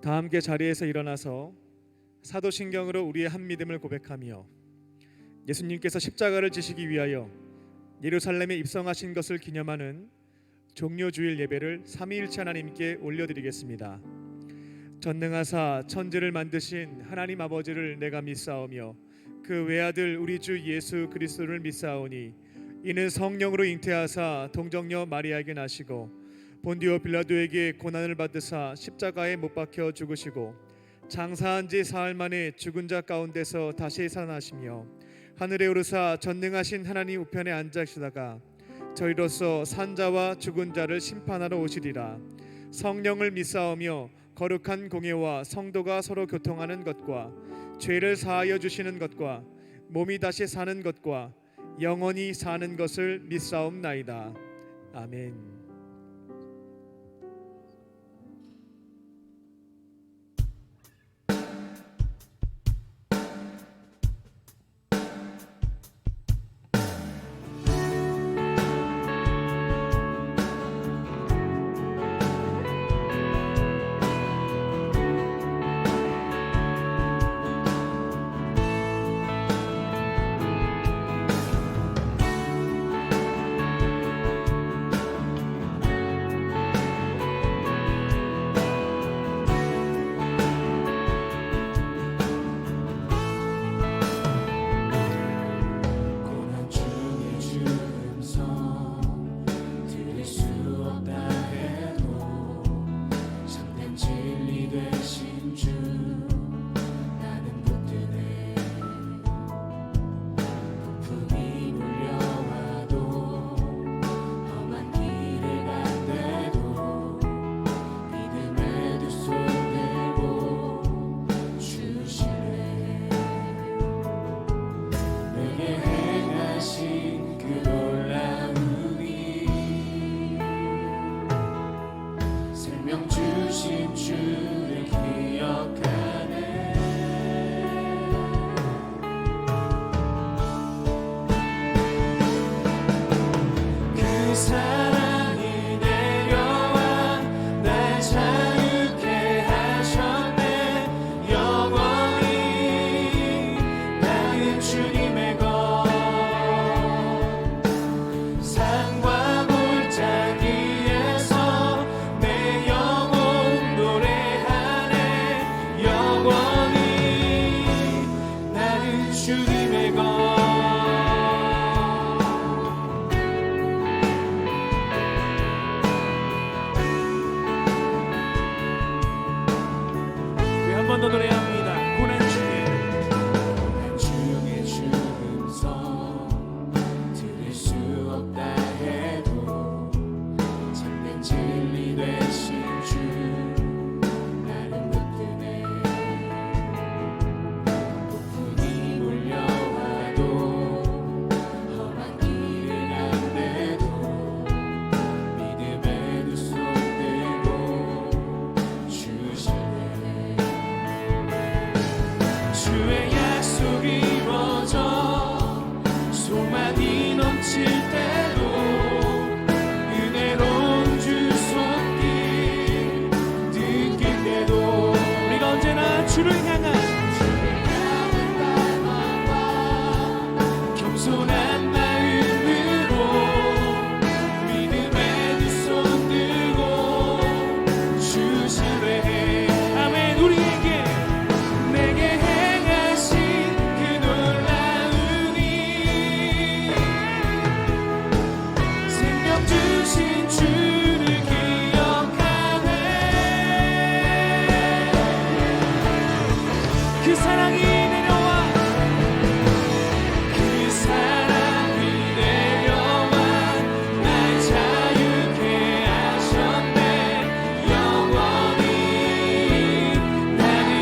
다 함께 자리에서 일어나서 사도신경으로 우리의 한 믿음을 고백하며 예수님께서 십자가를 지시기 위하여 예루살렘에 입성하신 것을 기념하는 종료주일 예배를 삼위일체 하나님께 올려드리겠습니다. 전능하사 천지를 만드신 하나님 아버지를 내가 믿사오며 그 외아들 우리 주 예수 그리스도를 믿사오니 이는 성령으로 잉태하사 동정녀 마리아에게 나시고 본디오 빌라도에게 고난을 받으사 십자가에 못 박혀 죽으시고 장사한 지 사흘 만에 죽은 자 가운데서 다시 살아나시며 하늘에 오르사 전능하신 하나님 우편에 앉으시다가 저희로서 산자와 죽은 자를 심판하러 오시리라. 성령을 믿사오며 거룩한 공예와 성도가 서로 교통하는 것과 죄를 사하여 주시는 것과 몸이 다시 사는 것과 영원히 사는 것을 믿사옵나이다. 아멘. 더 노래합니다. 고난 중에 죽음성 들을 수 없다 해도 참된 진리 되신 주 나는 붙드네. 폭풍이 몰려와도 험한 길을 간대도 믿음에 두 손 들고 주시네. 주의 약속이 이루어져 소망이 넘칠 때도 은혜로운 주 손길 느낄 때도 우리가 언제나 주를 향한 겸손한 마음으로 믿음에 두 손 들고 주시래. 아멘. 우리에게 내게 행하신 그 놀라운 일 생명 주신 주를 기억하네. 그 사랑이 내려와 그 사랑이 내려와 날 자유케 하셨네. 영원히 나는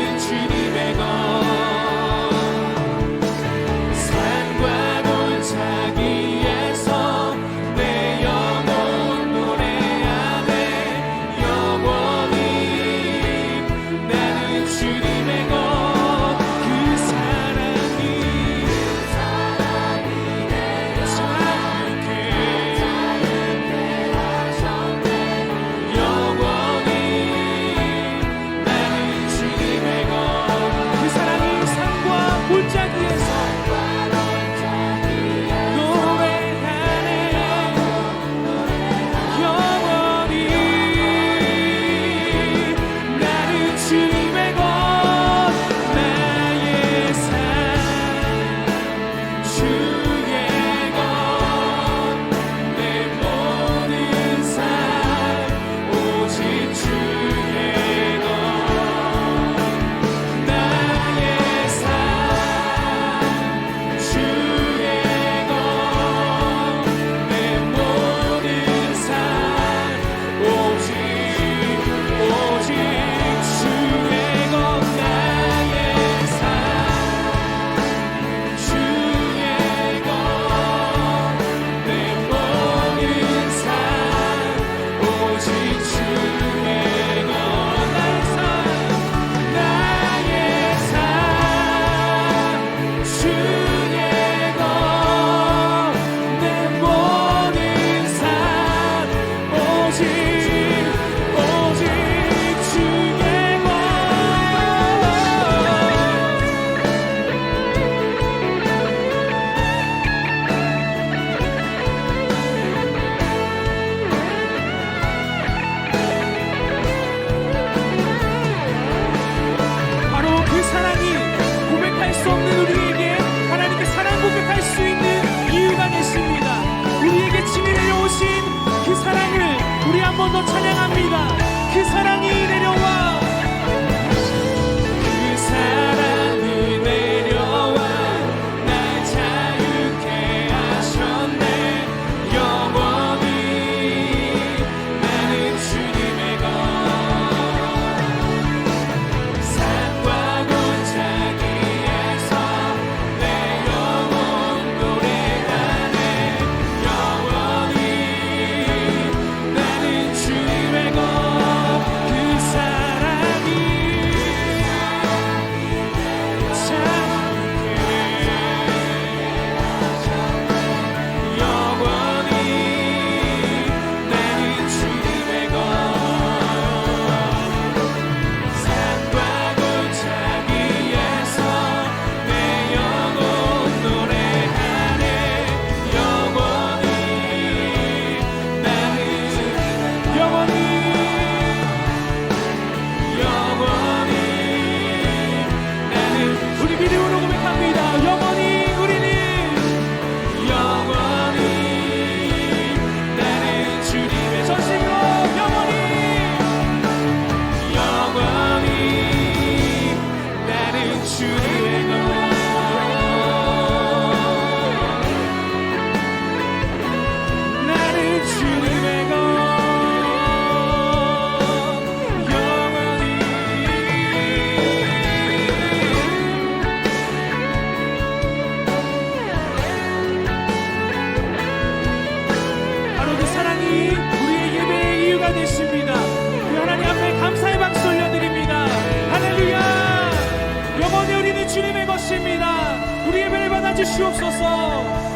주옵소서.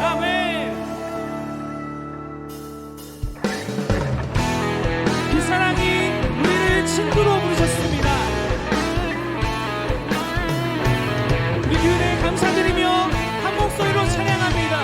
아멘. 그 사랑이 우리를 친구로 부르셨습니다. 우리 그 은혜에 감사드리며 한 목소리로 찬양합니다.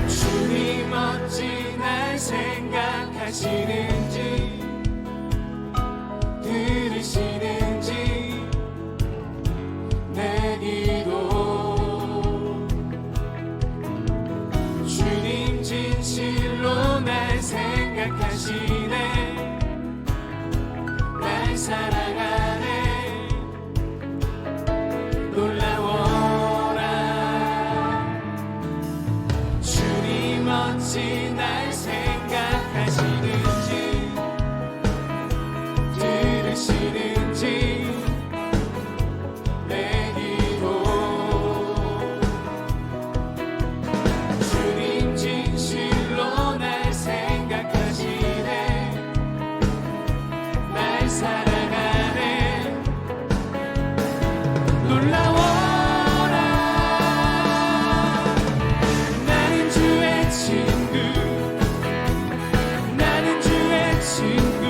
주님 어찌 날 생각하시는지 들으시는지 내 기도 주님 진실로 날 생각하시네 날 사랑하네 놀라워라 주님 어찌 날 생각하시는지 들으시는지 내 기도 주님 진실로 날 생각하시네 날 사랑하네 놀라워라 나는 주의 친구 나는 주의 친구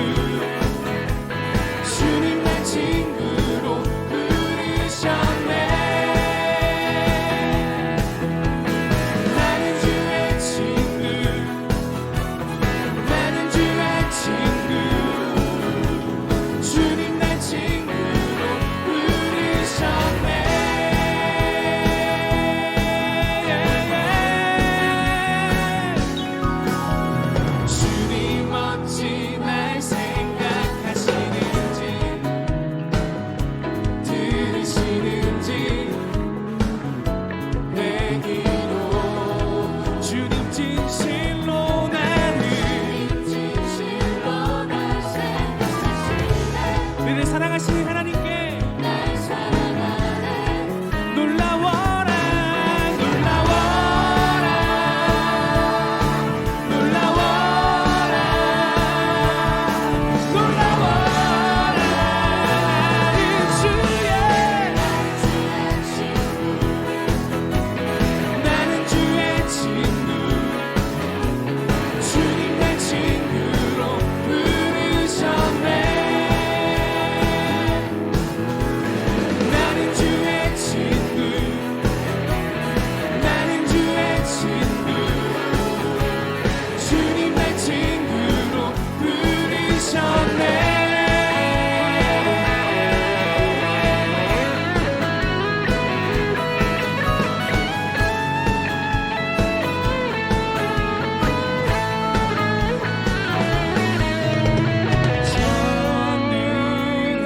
주님 날 친구로 부르셨네 나는 주의 친구 나는 주의 친구 주님 날 친구로 부르셨네 주님 어찌 날 생각하시는지 들으시는지 내 기도 주님 진실로 나를 생각하시네 우리를 사랑하시는 하나님께 날 사랑하네 놀라워라 놀라워라 놀라워라 놀라워라 나는 주의 나는 주의 친구 주님 날 친구로 부르셨네 나는 주의 친구 나는 주의 친구 주님 날 친구로 부르셨네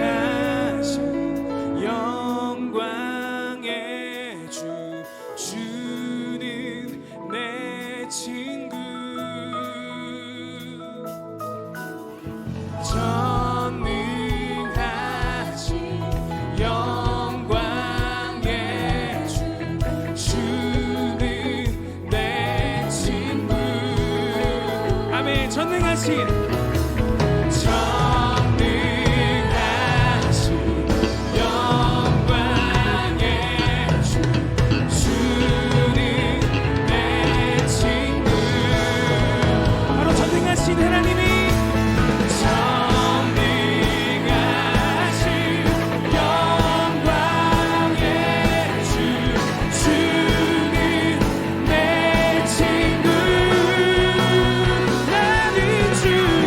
전능하신 영광의 주 주는 내 친구 전능하신 영광의 주 주는 내 친구 아멘. 전능하신 전능하신 영광의 주 주는 내 친구 바로 전능하신 하나님이 전능하신 영광의 주 주는 내 친구 나는 주의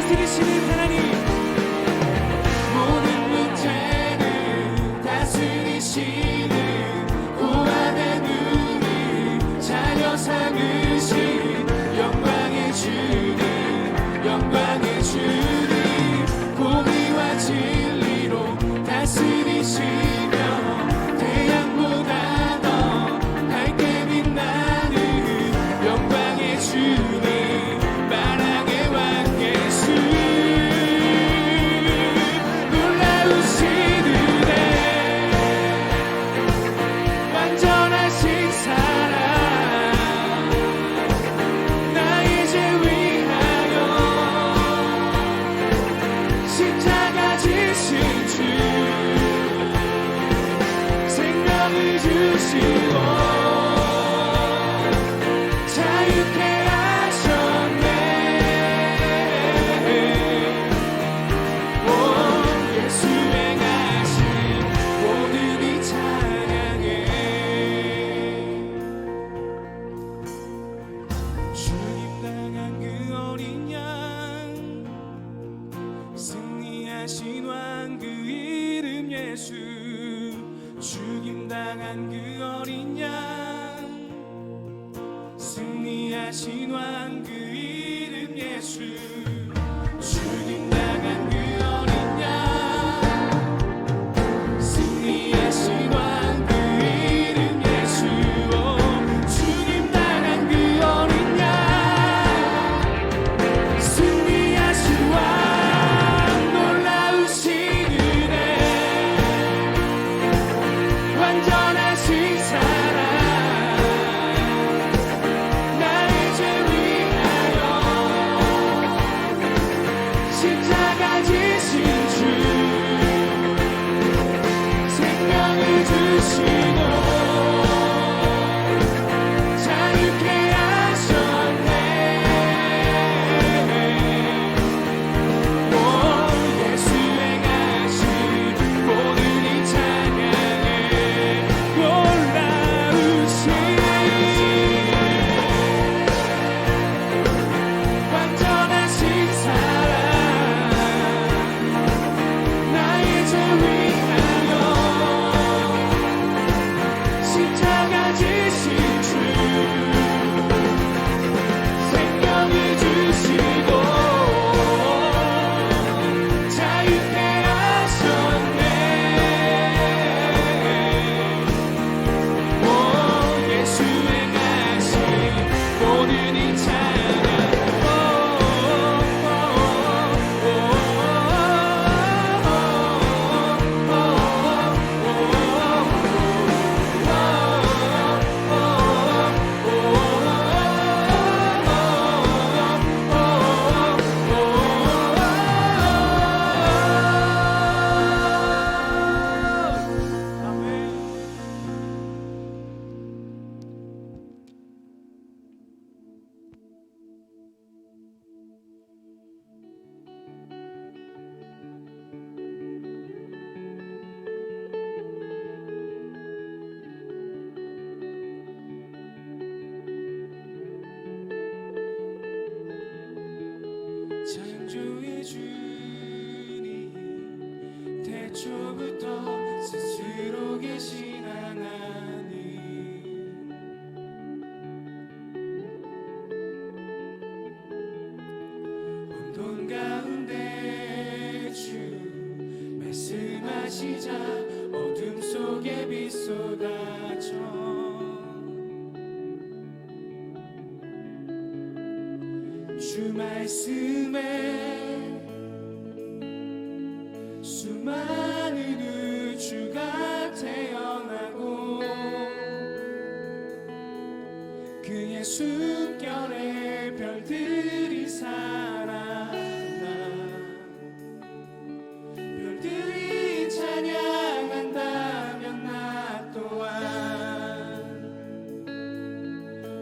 다스리시는 하나님, 모든 문제를 다스리시는 고아된 우리 자녀 삼으신 영광의 주님, 영광의 주님, 공의와 진리로 다스리시며 태양보다 더 밝게 빛나는 영광의 주님, 만왕의 왕 예수, 놀라우신 은혜, 완전하신 사랑, 나의 죄 위하여 십자가 지신 주, 생명을 주시고 자유케 하셨네. 오 예수 행하신 모든 이 찬양해. 주님 당한 그 어린 양, 승리하신 왕 그 이름 예수. 죽임당한 그 어린 양, 승리하신 왕 그 이름 예수. 죽임당한 그 어린 양, 승리하신 왕 그 이름 예수. 죽임당한 그 어린 양, 승리하신 왕, 놀라우신 은혜, 완전하신 사랑, 나의 죄 위하여 십자가 지신 주, 생명을 주시고 자유케 하셨네. 오 예수 행하신 모든 이 찬양에 놀라우신 완전하신 사랑, 나의 죄 위하여 십자가 지신 주, 생명을 주시고 자유케 하셨네. 오 예수 행하신 모든 이 찬양. 창조의 주님, 태초부터 스스로 계신 하나님, 혼돈 가운데 주 말씀하시자 어둠 속에 빛 쏟아져 주 말씀에 수많은 우주가 태어나고 그의 숨결에 별들이 살아나 별들이 찬양한다면 나 또한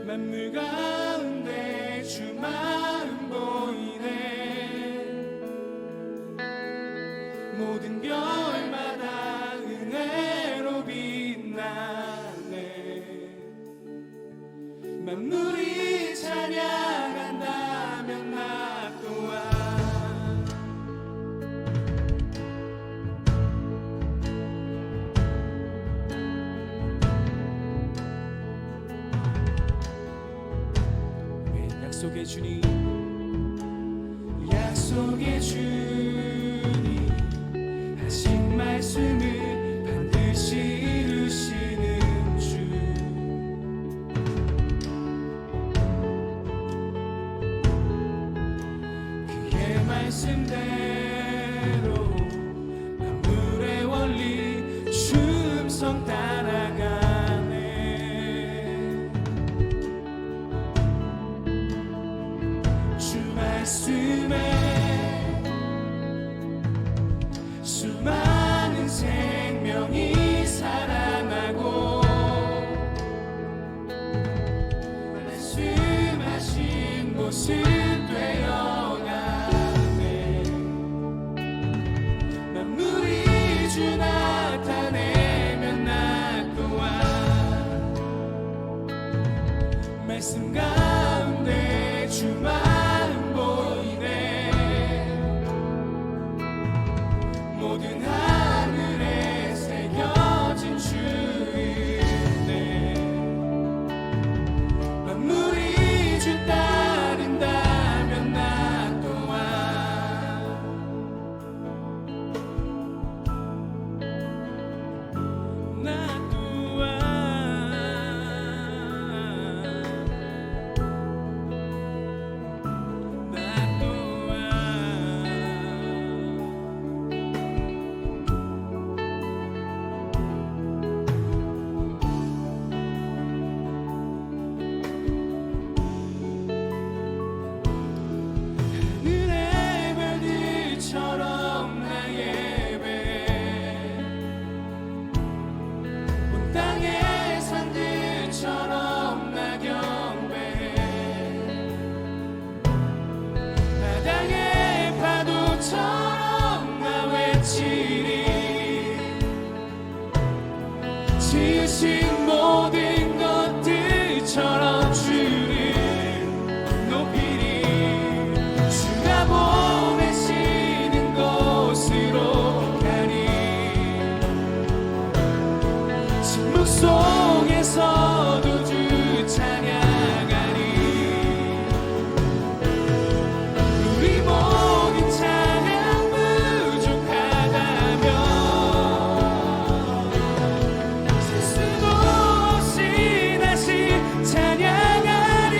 만물 가운데 주 마음 보이네. 모든 별마다 은혜로 빛나네. 만물이 찬양한다면 나 또한 약속의 주님 약속의 주님 하신 말씀을 반드시 이루시는 주 그의 말씀대로 만물의 원리 충성 따라가네 주 말씀에 수많은 생명이 살아나고 말씀하신 곳은 되어가네 만물이 주 나타내면 나 또한 말씀 가운데 주 마음 보이네 모든 하늘에 새겨진 주 은혜 만물이 주 따른다면 나 또한 나 또한 나 또한 하늘의 별들처럼 나 예배 온 땅의 산들처럼 나 경배해 바다의 파도처럼 나 외치리 지으신 모든 것들처럼 주를 높이리 주가 보내시는 곳으로 가리 침묵 속에서도 주 찬양하리 우리 모든 찬양 부족하다면 셀 수도 없이 다시 찬양하리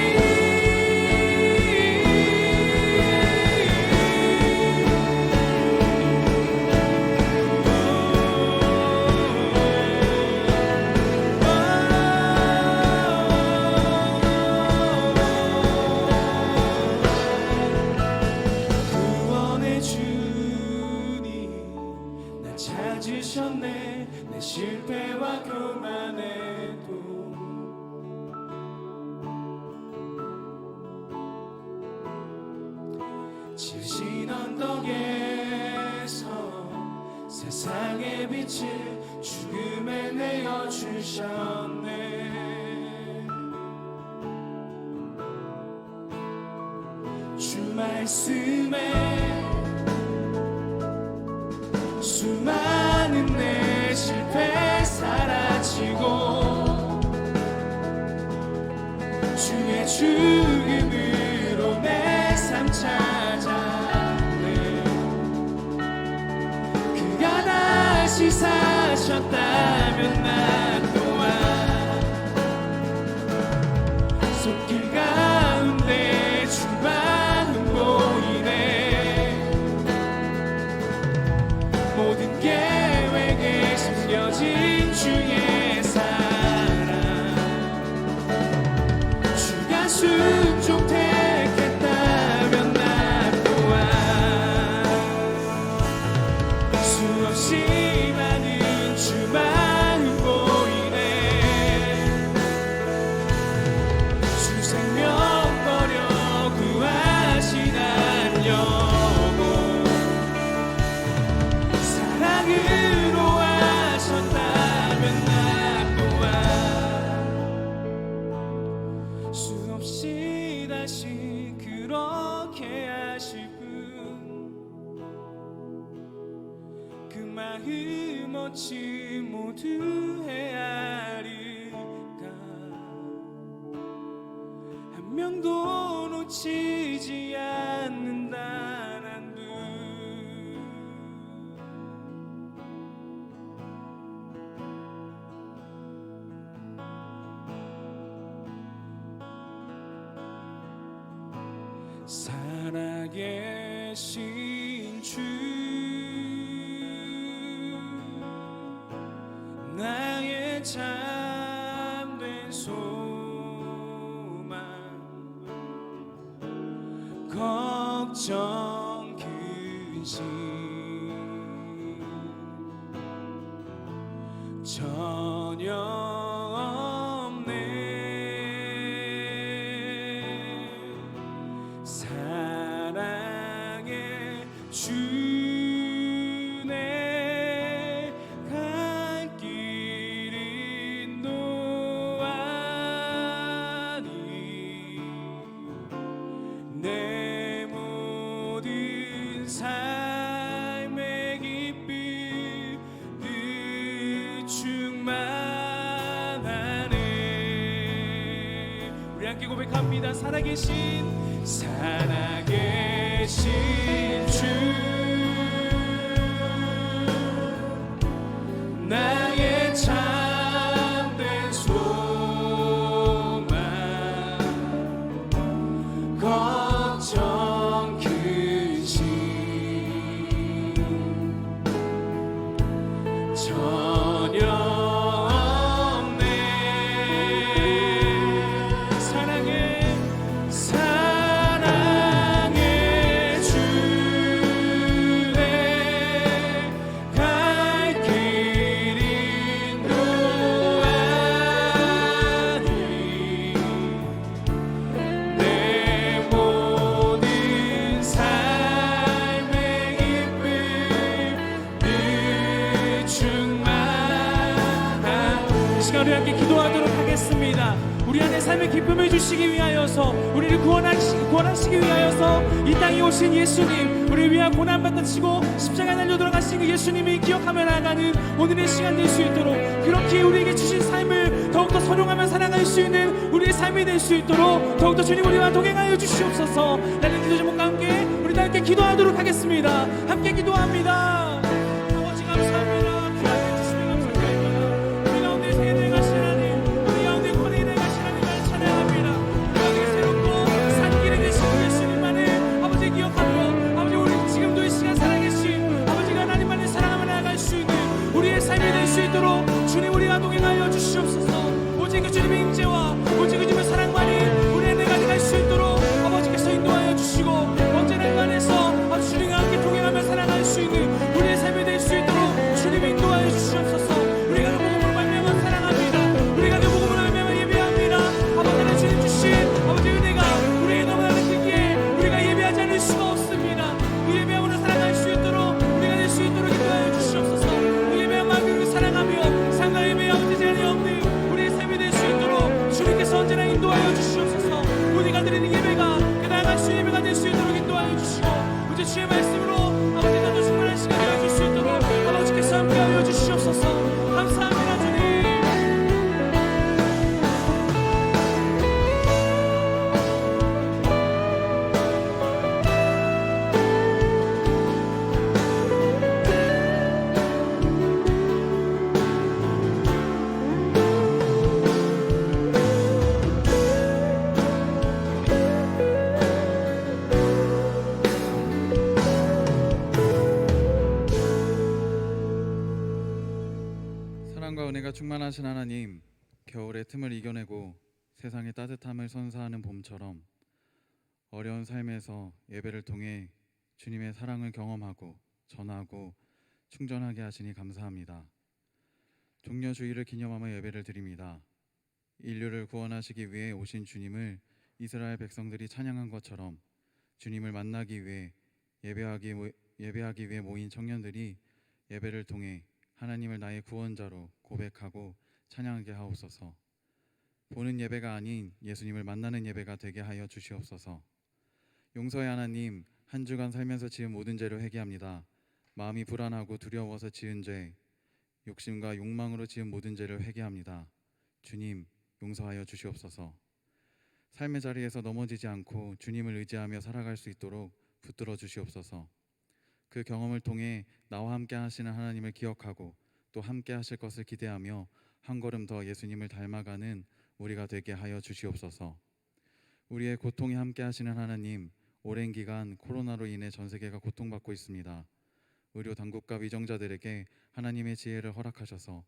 구원의 주님 날 찾으셨네 내 실패와 교만에도 지으신 언덕에서 세상의 빛을 죽음에 내어주셨네 주 말씀에 수많은 내 실패 사라지고 주의 죽음으로 내 삶 찾았네 그가 다시 사셨다면 나 또한 손길 가운데 주 마음 보이네 모든 계획에 숨겨진 주의 사랑 주가 순종 택했다면 나 또한 수없이 많은 주 마음 보이네 주 생명 버려 구하신 한 영혼 사랑으로 하셨다면 나 또한 수없이 다시 그렇게 하실 그 마음 어찌 모두 헤아릴까 한 명도 놓치지 놓치지 않는다는 분. 살아계신 주, 나의 참된 소망, 걱정 근심 전혀 없네. 사랑의 주네 갈 길 인도하니 내 모든 삶의 기쁨 늘 충만하네. 우리 함께 고백합니다. 살아계신 주, 나의 참된 소망, 걱정 근심 전혀 없네. 사랑의 주네 갈 길 인도하니 내 모든 삶의 기쁨 늘 충만한. 이 시간 우리 함께 기도하도록 하겠습니다. 우리 안에 삶의 기쁨을 주시기 위하여서, 우리를 구원하시기 위하여서 이 땅에 오신 예수님, 우리를 위하여 고난받으시고 십자가에 달려 돌아가신 그 예수님이 기억하며 나아가는 오늘의 시간 될 수 있도록, 그렇게 우리에게 주신 삶을 더욱더 선용하며 살아갈 수 있는 우리의 삶이 될 수 있도록 더욱더 주님 우리와 동행하여 주시옵소서. 라는 기도 제목과 함께 우리 다 함께 기도하도록 하겠습니다. 함께 기도합니다. 아버지 감사합니다. 귀하게 주시니 감사드립니다. 우리 가운데 세대 가신 하나님, 우리 가운데 권위에 가신 하나님을 찬양합니다. 우리 가운데 새롭고 산길에 계신 예수님만을 아버지 기억하며, 아버지 우리 지금도 이 시간 살아계신 아버지가 하나님만을 사랑하며 나아갈 수 있는 우리의 삶이 될 수 있도록 주님 우리와 동행하여 주시옵소서. 오직 그 주님의 임재와 오직 그 주님의 사랑만이 우리의 내가 갈 수 있도록 아버지께서 인도하여 주시고, 언제나 그 안에서 아버지 주님과 함께 동행하며 살아갈 수 있는 우리의 삶이 될 수 있도록 주님이 인도하여 주시옵소서. 우리가 그 복음을 말미암아 사랑합니다. 우리가 그 복음을 말미암아 예배합니다. 아버지 하나님 주님 주신 아버지 은혜가 우리에게 너무나 크기에 우리가 예배하지 않을 수가 없습니다. 그 예배함으로 살아갈 수 있도록 우리가 될 수 있도록 인도하여 주시옵소서. 그 예배함 마음으로 사랑하며 상가 예배에 아버지 제한이 없는 우리의 삶이 될 수 있도록 주님께서 언제나 인도하여 주시옵소서. 우리가 드리는 예배가 그 나아갈 수 예배가 될 수 있도록 인도하여 주시고, 우리 주의 말씀으로 아버지 나도 충만한 시간이 되어줄 수 있도록 아버지께서 함께하여 주시옵소서. 감사합니다 주님. 사랑과 은혜가 충만하신 하나님, 겨울의 틈을 이겨내고 세상의 따뜻함을 선사하는 봄처럼 어려운 삶에서 예배를 통해 주님의 사랑을 경험하고 전하고 충전하게 하시니 감사합니다. 종려 주일을 기념하며 예배를 드립니다. 인류를 구원하시기 위해 오신 주님을 이스라엘 백성들이 찬양한 것처럼 주님을 만나기 위해 예배하기 위해 모인 청년들이 예배를 통해 하나님을 나의 구원자로 고백하고 찬양하게 하옵소서. 보는 예배가 아닌 예수님을 만나는 예배가 되게 하여 주시옵소서. 용서의 하나님, 한 주간 살면서 지은 모든 죄를 회개합니다. 마음이 불안하고 두려워서 지은 죄, 욕심과 욕망으로 지은 모든 죄를 회개합니다. 주님, 용서하여 주시옵소서. 삶의 자리에서 넘어지지 않고 주님을 의지하며 살아갈 수 있도록 붙들어 주시옵소서. 그 경험을 통해 나와 함께 하시는 하나님을 기억하고 또 함께 하실 것을 기대하며 한 걸음 더 예수님을 닮아가는 우리가 되게 하여 주시옵소서. 우리의 고통에 함께 하시는 하나님, 오랜 기간 코로나로 인해 전 세계가 고통받고 있습니다. 의료 당국과 위정자들에게 하나님의 지혜를 허락하셔서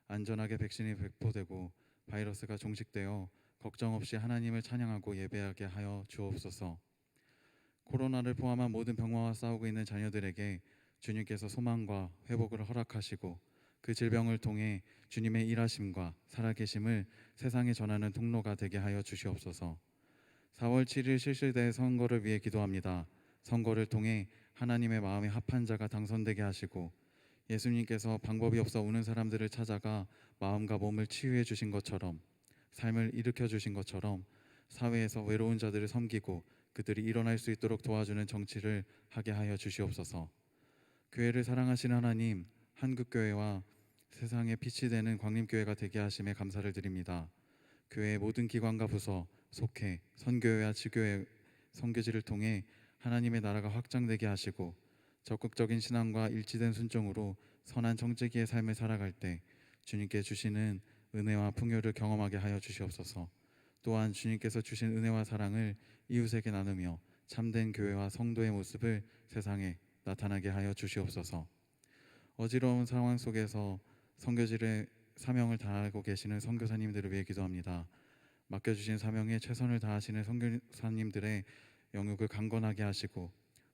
안전하게 백신이 배포되고 바이러스가 종식되어 걱정 없이 하나님을 찬양하고 예배하게 하여 주옵소서. 코로나를 포함한 모든 병마와 싸우고 있는 자녀들에게 주님께서 소망과 회복을 허락하시고 그 질병을 통해 주님의 일하심과 살아계심을 세상에 전하는 통로가 되게 하여 주시옵소서. 4월 7일 실시될 선거를 위해 기도합니다. 선거를 통해 하나님의 마음에 합한 자가 당선되게 하시고 예수님께서 방법이 없어 우는 사람들을 찾아가 마음과 몸을 치유해 주신 것처럼 삶을 일으켜 주신 것처럼 사회에서 외로운 자들을 섬기고 그들이 일어날 수 있도록 도와주는 정치를 하게 하여 주시옵소서. 교회를 사랑하시는 하나님, 한국교회와 세상에 빛이 되는 광림교회가 되게 하심에 감사를 드립니다. 교회의 모든 기관과 부서, 속회, 선교회와 지교회, 선교지를 통해 하나님의 나라가 확장되게 하시고 적극적인 신앙과 일치된 순종으로 선한 정직의 삶을 살아갈 때 주님께 주시는 은혜와 풍요를 경험하게 하여 주시옵소서. 또한 주님께서 주신 은혜와 사랑을 이웃에게 나누며 참된 교회와 성도의 모습을 세상에 나타나게 하여 주시옵소서. 어지러운 상황 속에서 선교지의 사명을 다하고 계시는 선교사님들을 위해 기도합니다. 맡겨주신 사명에 최선을 다하시는 선교사님들의 영역을 강건하게 하시고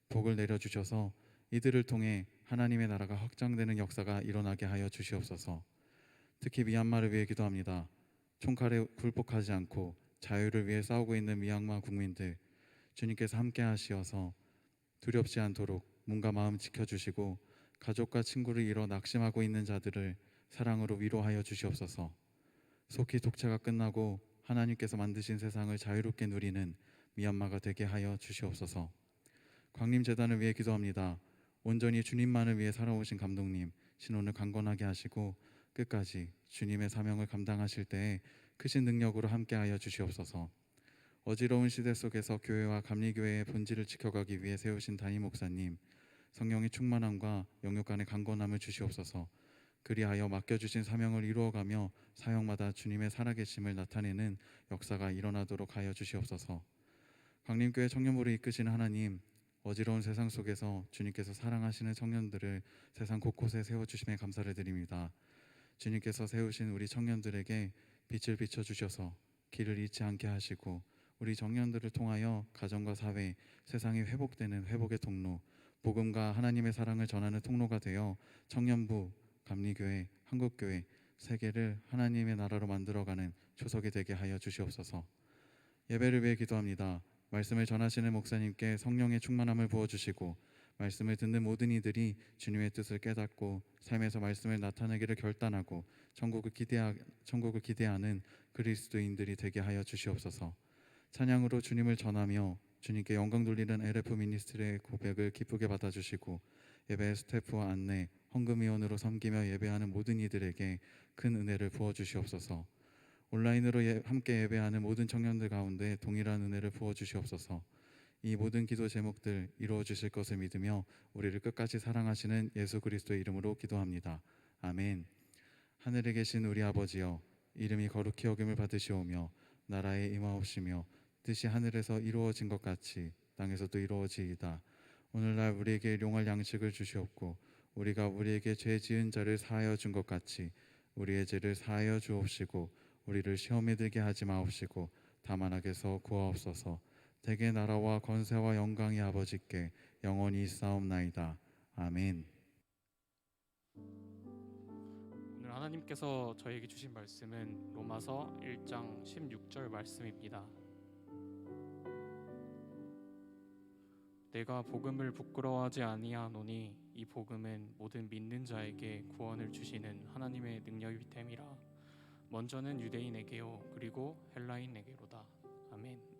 복을 내려주셔서 이들을 통해 하나님의 나라가 확장되는 역사가 일어나게 하여 주시옵소서. 특히 미얀마를 위해 기도합니다. 총칼에 굴복하지 않고 자유를 위해 싸우고 있는 미얀마 국민들, 주님께서 함께 하시어서 두렵지 않도록 몸과 마음 지켜주시고 가족과 친구를 잃어 낙심하고 있는 자들을 사랑으로 위로하여 주시옵소서. 속히 독재가 끝나고 하나님께서 만드신 세상을 자유롭게 누리는 미얀마가 되게 하여 주시옵소서. 광림재단을 위해 기도합니다. 온전히 주님만을 위해 살아오신 감독님, 신혼을 강건하게 하시고 끝까지 주님의 사명을 감당하실 때에 크신 능력으로 함께하여 주시옵소서. 어지러운 시대 속에서 교회와 감리교회의 본질을 지켜가기 위해 세우신 담임 목사님, 성령의 충만함과 영육 간의 강건함을 주시옵소서. 그리하여 맡겨주신 사명을 이루어가며 사역마다 주님의 살아계심을 나타내는 역사가 일어나도록 하여 주시옵소서. 광림교회 청년부를 이끄시는 하나님, 어지러운 세상 속에서 주님께서 사랑하시는 청년들을 세상 곳곳에 세워주심에 감사를 드립니다. 주님께서 세우신 우리 청년들에게 빛을 비춰주셔서 길을 잃지 않게 하시고 우리 청년들을 통하여 가정과 사회, 세상이 회복되는 회복의 통로, 복음과 하나님의 사랑을 전하는 통로가 되어 청년부, 감리교회, 한국교회, 세계를 하나님의 나라로 만들어가는 초석이 되게 하여 주시옵소서. 예배를 위해 기도합니다. 말씀을 전하시는 목사님께 성령의 충만함을 부어주시고 말씀을 듣는 모든 이들이 주님의 뜻을 깨닫고 삶에서 말씀을 나타내기를 결단하고 천국을 기대하는 그리스도인들이 되게 하여 주시옵소서. 찬양으로 주님을 전하며 주님께 영광 돌리는 LF 미니스트리의 고백을 기쁘게 받아주시고 예배 스태프와 안내, 헌금위원으로 섬기며 예배하는 모든 이들에게 큰 은혜를 부어주시옵소서. 온라인으로 함께 예배하는 모든 청년들 가운데 동일한 은혜를 부어주시옵소서. 이 모든 기도 제목들 이루어 주실 것을 믿으며 우리를 끝까지 사랑하시는 예수 그리스도의 이름으로 기도합니다. 아멘. 하늘에 계신 우리 아버지여, 이름이 거룩히 여김을 받으시오며 나라에 임하옵시며 뜻이 하늘에서 이루어진 것 같이 땅에서도 이루어지이다. 오늘날 우리에게 일용할 양식을 주시옵고 우리가 우리에게 죄 지은 자를 사하여 준 것 같이 우리의 죄를 사하여 주옵시고 우리를 시험에 들게 하지 마옵시고 다만 악에서 구하옵소서. 대개 나라와 권세와 영광이 아버지께 영원히 있사옵나이다. 아멘. 오늘 하나님께서 저에게 주신 말씀은 로마서 1장 16절 말씀입니다. 내가 복음을 부끄러워하지 아니하노니 이 복음은 모든 믿는 자에게 구원을 주시는 하나님의 능력이 됨이라. 먼저는 유대인에게요 그리고 헬라인에게로다. 아멘.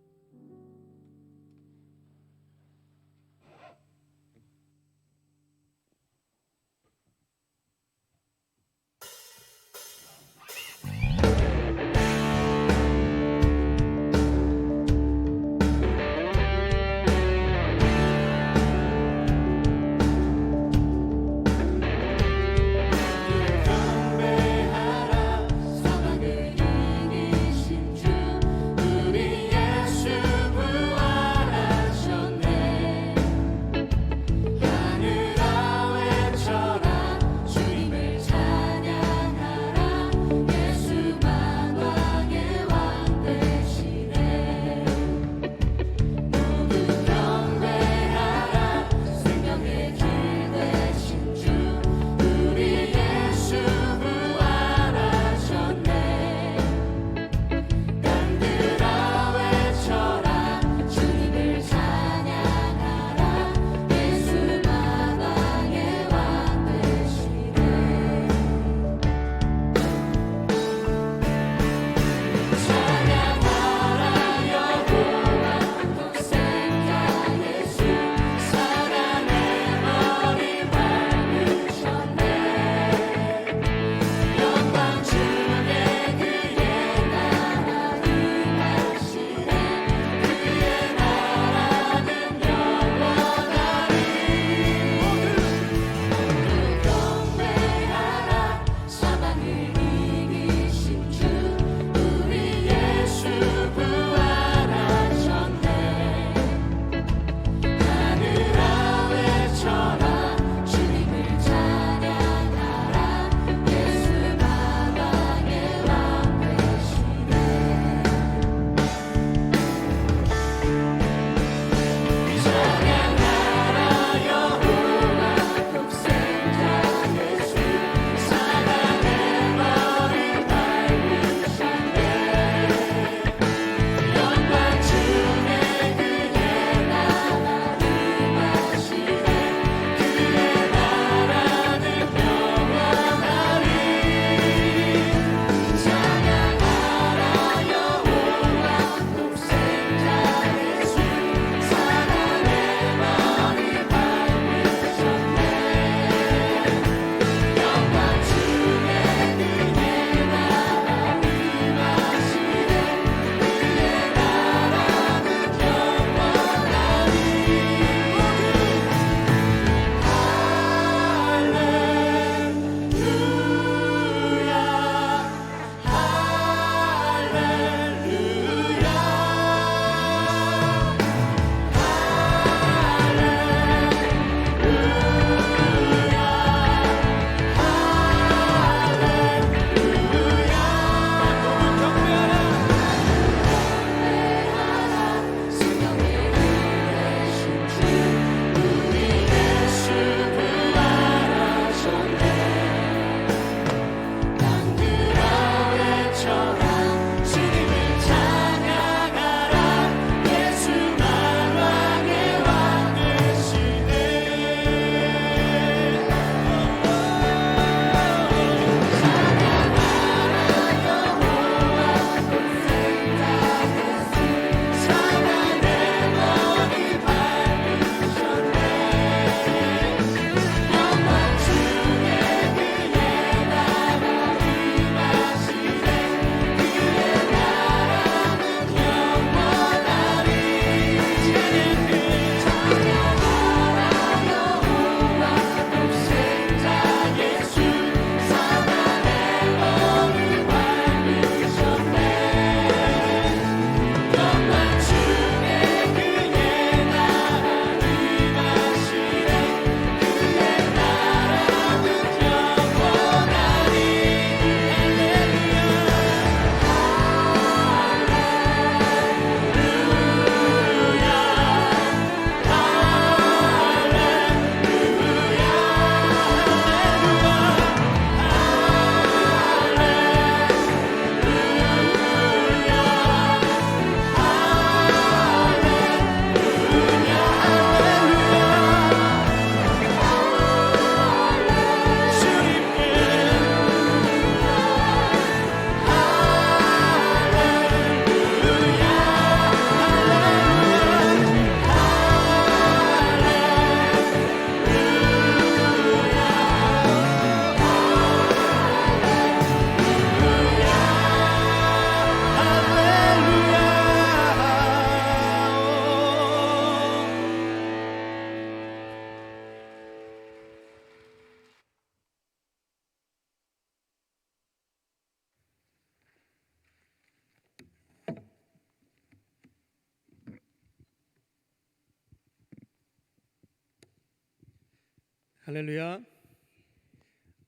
할렐루야.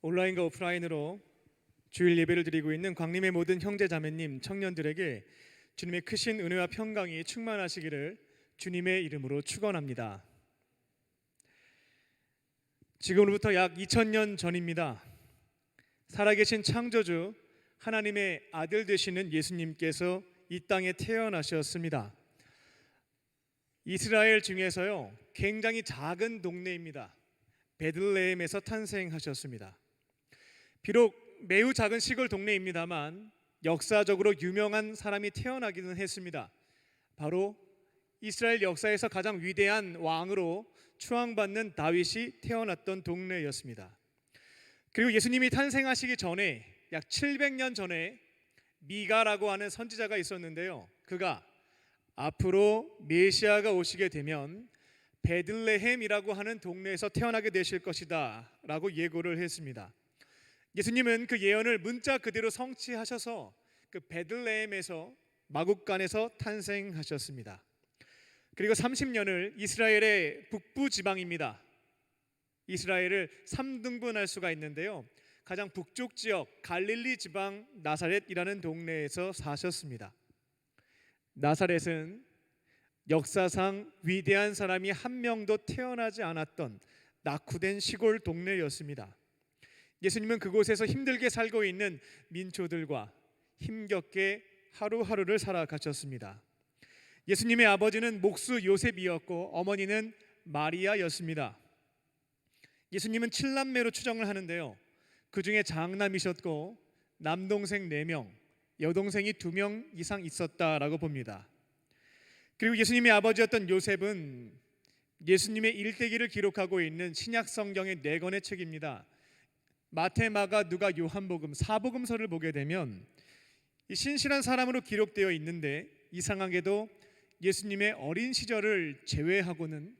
온라인과 오프라인으로 주일 예배를 드리고 있는 광림의 모든 형제 자매님, 청년들에게 주님의 크신 은혜와 평강이 충만하시기를 주님의 이름으로 축원합니다. 지금으로부터 약 2000년 전입니다. 살아계신 창조주 하나님의 아들 되시는 예수님께서 이 땅에 태어나셨습니다. 이스라엘 중에서요 굉장히 작은 동네입니다. 베들레헴에서 탄생하셨습니다. 비록 매우 작은 시골 동네입니다만 역사적으로 유명한 사람이 태어나기는 했습니다. 바로 이스라엘 역사에서 가장 위대한 왕으로 추앙받는 다윗이 태어났던 동네였습니다. 그리고 예수님이 탄생하시기 전에 약 700년 전에 미가라고 하는 선지자가 있었는데요. 그가 앞으로 메시아가 오시게 되면 베들레헴이라고 하는 동네에서 태어나게 되실 것이다 라고 예고를 했습니다. 예수님은 그 예언을 문자 그대로 성취하셔서 그 베들레헴에서 마국간에서 탄생하셨습니다. 그리고 30년을 이스라엘의 북부 지방입니다. 이스라엘을 3등분할 수가 있는데요. 가장 북쪽 지역 갈릴리 지방 나사렛이라는 동네에서 사셨습니다. 나사렛은 역사상 위대한 사람이 한 명도 태어나지 않았던 낙후된 시골 동네였습니다. 예수님은 그곳에서 힘들게 살고 있는 민초들과 힘겹게 하루하루를 살아가셨습니다. 예수님의 아버지는 목수 요셉이었고 어머니는 마리아였습니다. 예수님은 7남매로 추정을 하는데요. 그 중에 장남이셨고 남동생 4명, 여동생이 2명 이상 있었다라고 봅니다. 그리고 예수님의 아버지였던 요셉은 예수님의 일대기를 기록하고 있는 신약 성경의 4권의 책입니다. 마태, 마가, 누가, 요한복음 4복음서를 보게 되면 이 신실한 사람으로 기록되어 있는데 이상하게도 예수님의 어린 시절을 제외하고는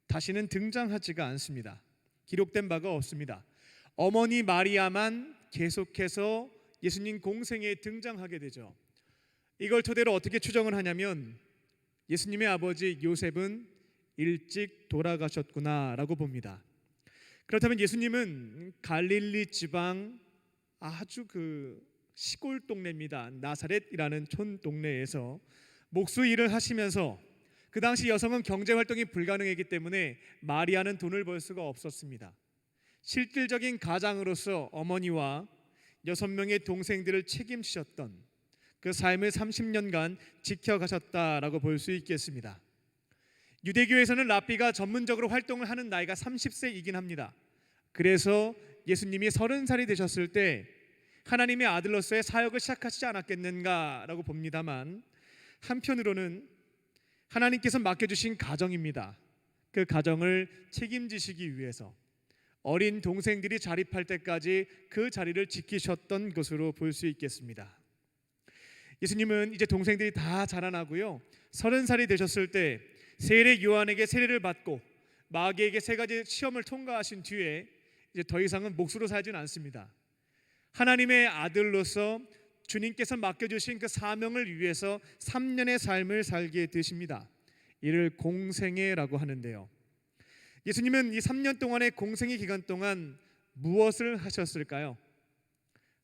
다시는 등장하지가 않습니다. 기록된 바가 없습니다. 어머니 마리아만 계속해서 예수님 공생에 등장하게 되죠. 이걸 토대로 어떻게 추정을 하냐면 예수님의 아버지 요셉은 일찍 돌아가셨구나라고 봅니다. 그렇다면 예수님은 갈릴리 지방 아주 그 시골 동네입니다. 나사렛이라는 촌 동네에서 목수 일을 하시면서 그 당시 여성은 경제 활동이 불가능했기 때문에 마리아는 돈을 벌 수가 없었습니다. 실질적인 가장으로서 어머니와 6명의 동생들을 책임지셨던 그 삶을 30년간 지켜가셨다라고 볼 수 있겠습니다. 유대교에서는 랍비가 전문적으로 활동을 하는 나이가 30세이긴 합니다. 그래서 예수님이 30살이 되셨을 때 하나님의 아들로서의 사역을 시작하시지 않았겠는가라고 봅니다만 한편으로는 하나님께서 맡겨주신 가정입니다. 그 가정을 책임지시기 위해서 어린 동생들이 자립할 때까지 그 자리를 지키셨던 것으로 볼 수 있겠습니다. 예수님은 이제 동생들이 다 자라나고요 30살이 되셨을 때 세례 요한에게 세례를 받고 마귀에게 3가지 시험을 통과하신 뒤에 이제 더 이상은 목수로 살지는 않습니다. 하나님의 아들로서 주님께서 맡겨주신 그 사명을 위해서 3년의 삶을 살게 되십니다. 이를 공생애라고 하는데요. 예수님은 이 3년 동안의 공생애 기간 동안 무엇을 하셨을까요?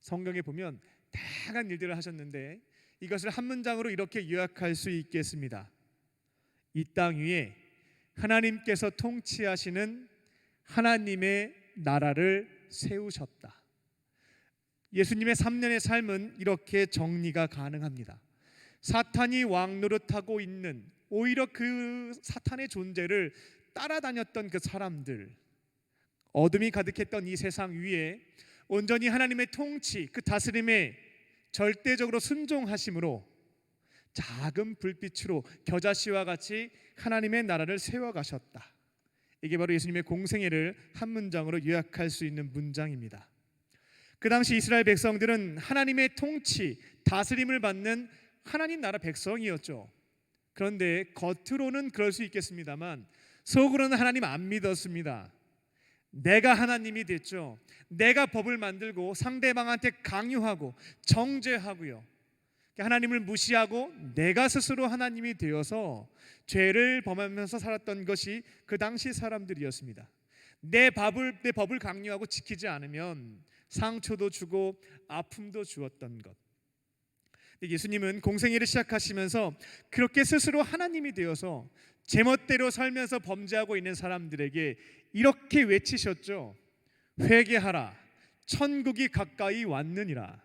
성경에 보면 다양한 일들을 하셨는데 이것을 한 문장으로 이렇게 요약할 수 있겠습니다. 이 땅 위에 하나님께서 통치하시는 하나님의 나라를 세우셨다. 예수님의 3년의 삶은 이렇게 정리가 가능합니다. 사탄이 왕노릇하고 있는 오히려 그 사탄의 존재를 따라다녔던 그 사람들, 어둠이 가득했던 이 세상 위에 온전히 하나님의 통치, 그 다스림에 절대적으로 순종하심으로 작은 불빛으로 겨자씨와 같이 하나님의 나라를 세워가셨다. 이게 바로 예수님의 공생애를 한 문장으로 요약할 수 있는 문장입니다. 그 당시 이스라엘 백성들은 하나님의 통치, 다스림을 받는 하나님 나라 백성이었죠. 그런데 겉으로는 그럴 수 있겠습니다만 속으로는 하나님 안 믿었습니다. 내가 하나님이 됐죠. 내가 법을 만들고 상대방한테 강요하고 정죄하고요. 하나님을 무시하고 내가 스스로 하나님이 되어서 죄를 범하면서 살았던 것이 그 당시 사람들이었습니다. 내 법을 강요하고 지키지 않으면 상처도 주고 아픔도 주었던 것. 예수님은 공생애를 시작하시면서 그렇게 스스로 하나님이 되어서 제멋대로 살면서 범죄하고 있는 사람들에게 이렇게 외치셨죠. 회개하라, 천국이 가까이 왔느니라.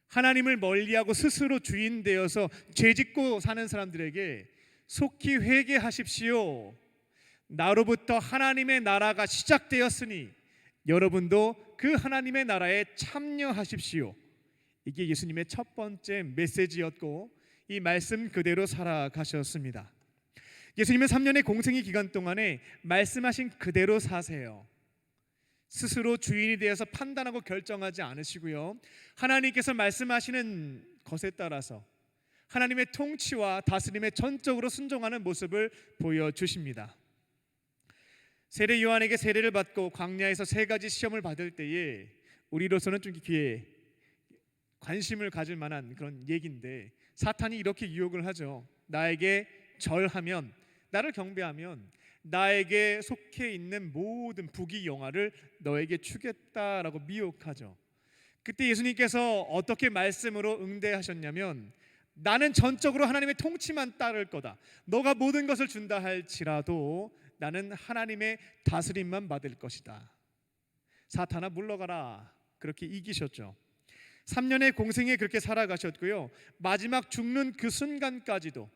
하나님을 멀리하고 스스로 주인 되어서 죄짓고 사는 사람들에게 속히 회개하십시오. 나로부터 하나님의 나라가 시작되었으니 여러분도 그 하나님의 나라에 참여하십시오. 이게 예수님의 첫 번째 메시지였고 이 말씀 그대로 살아가셨습니다. 예수님은 3년의 공생의 기간 동안에 말씀하신 그대로 사세요. 스스로 주인이 되어서 판단하고 결정하지 않으시고요, 하나님께서 말씀하시는 것에 따라서 하나님의 통치와 다스림에 전적으로 순종하는 모습을 보여주십니다. 세례 요한에게 세례를 받고 광야에서 3가지 시험을 받을 때에 우리로서는 좀 귀에 관심을 가질 만한 그런 얘기인데, 사탄이 이렇게 유혹을 하죠. 나에게 절하면, 나를 경배하면 나에게 속해 있는 모든 부귀 영화를 너에게 주겠다라고 미혹하죠. 그때 예수님께서 어떻게 말씀으로 응대하셨냐면, 나는 전적으로 하나님의 통치만 따를 거다. 너가 모든 것을 준다 할지라도 나는 하나님의 다스림만 받을 것이다. 사탄아 물러가라. 그렇게 이기셨죠. 3년의 공생에 그렇게 살아가셨고요, 마지막 죽는 그 순간까지도,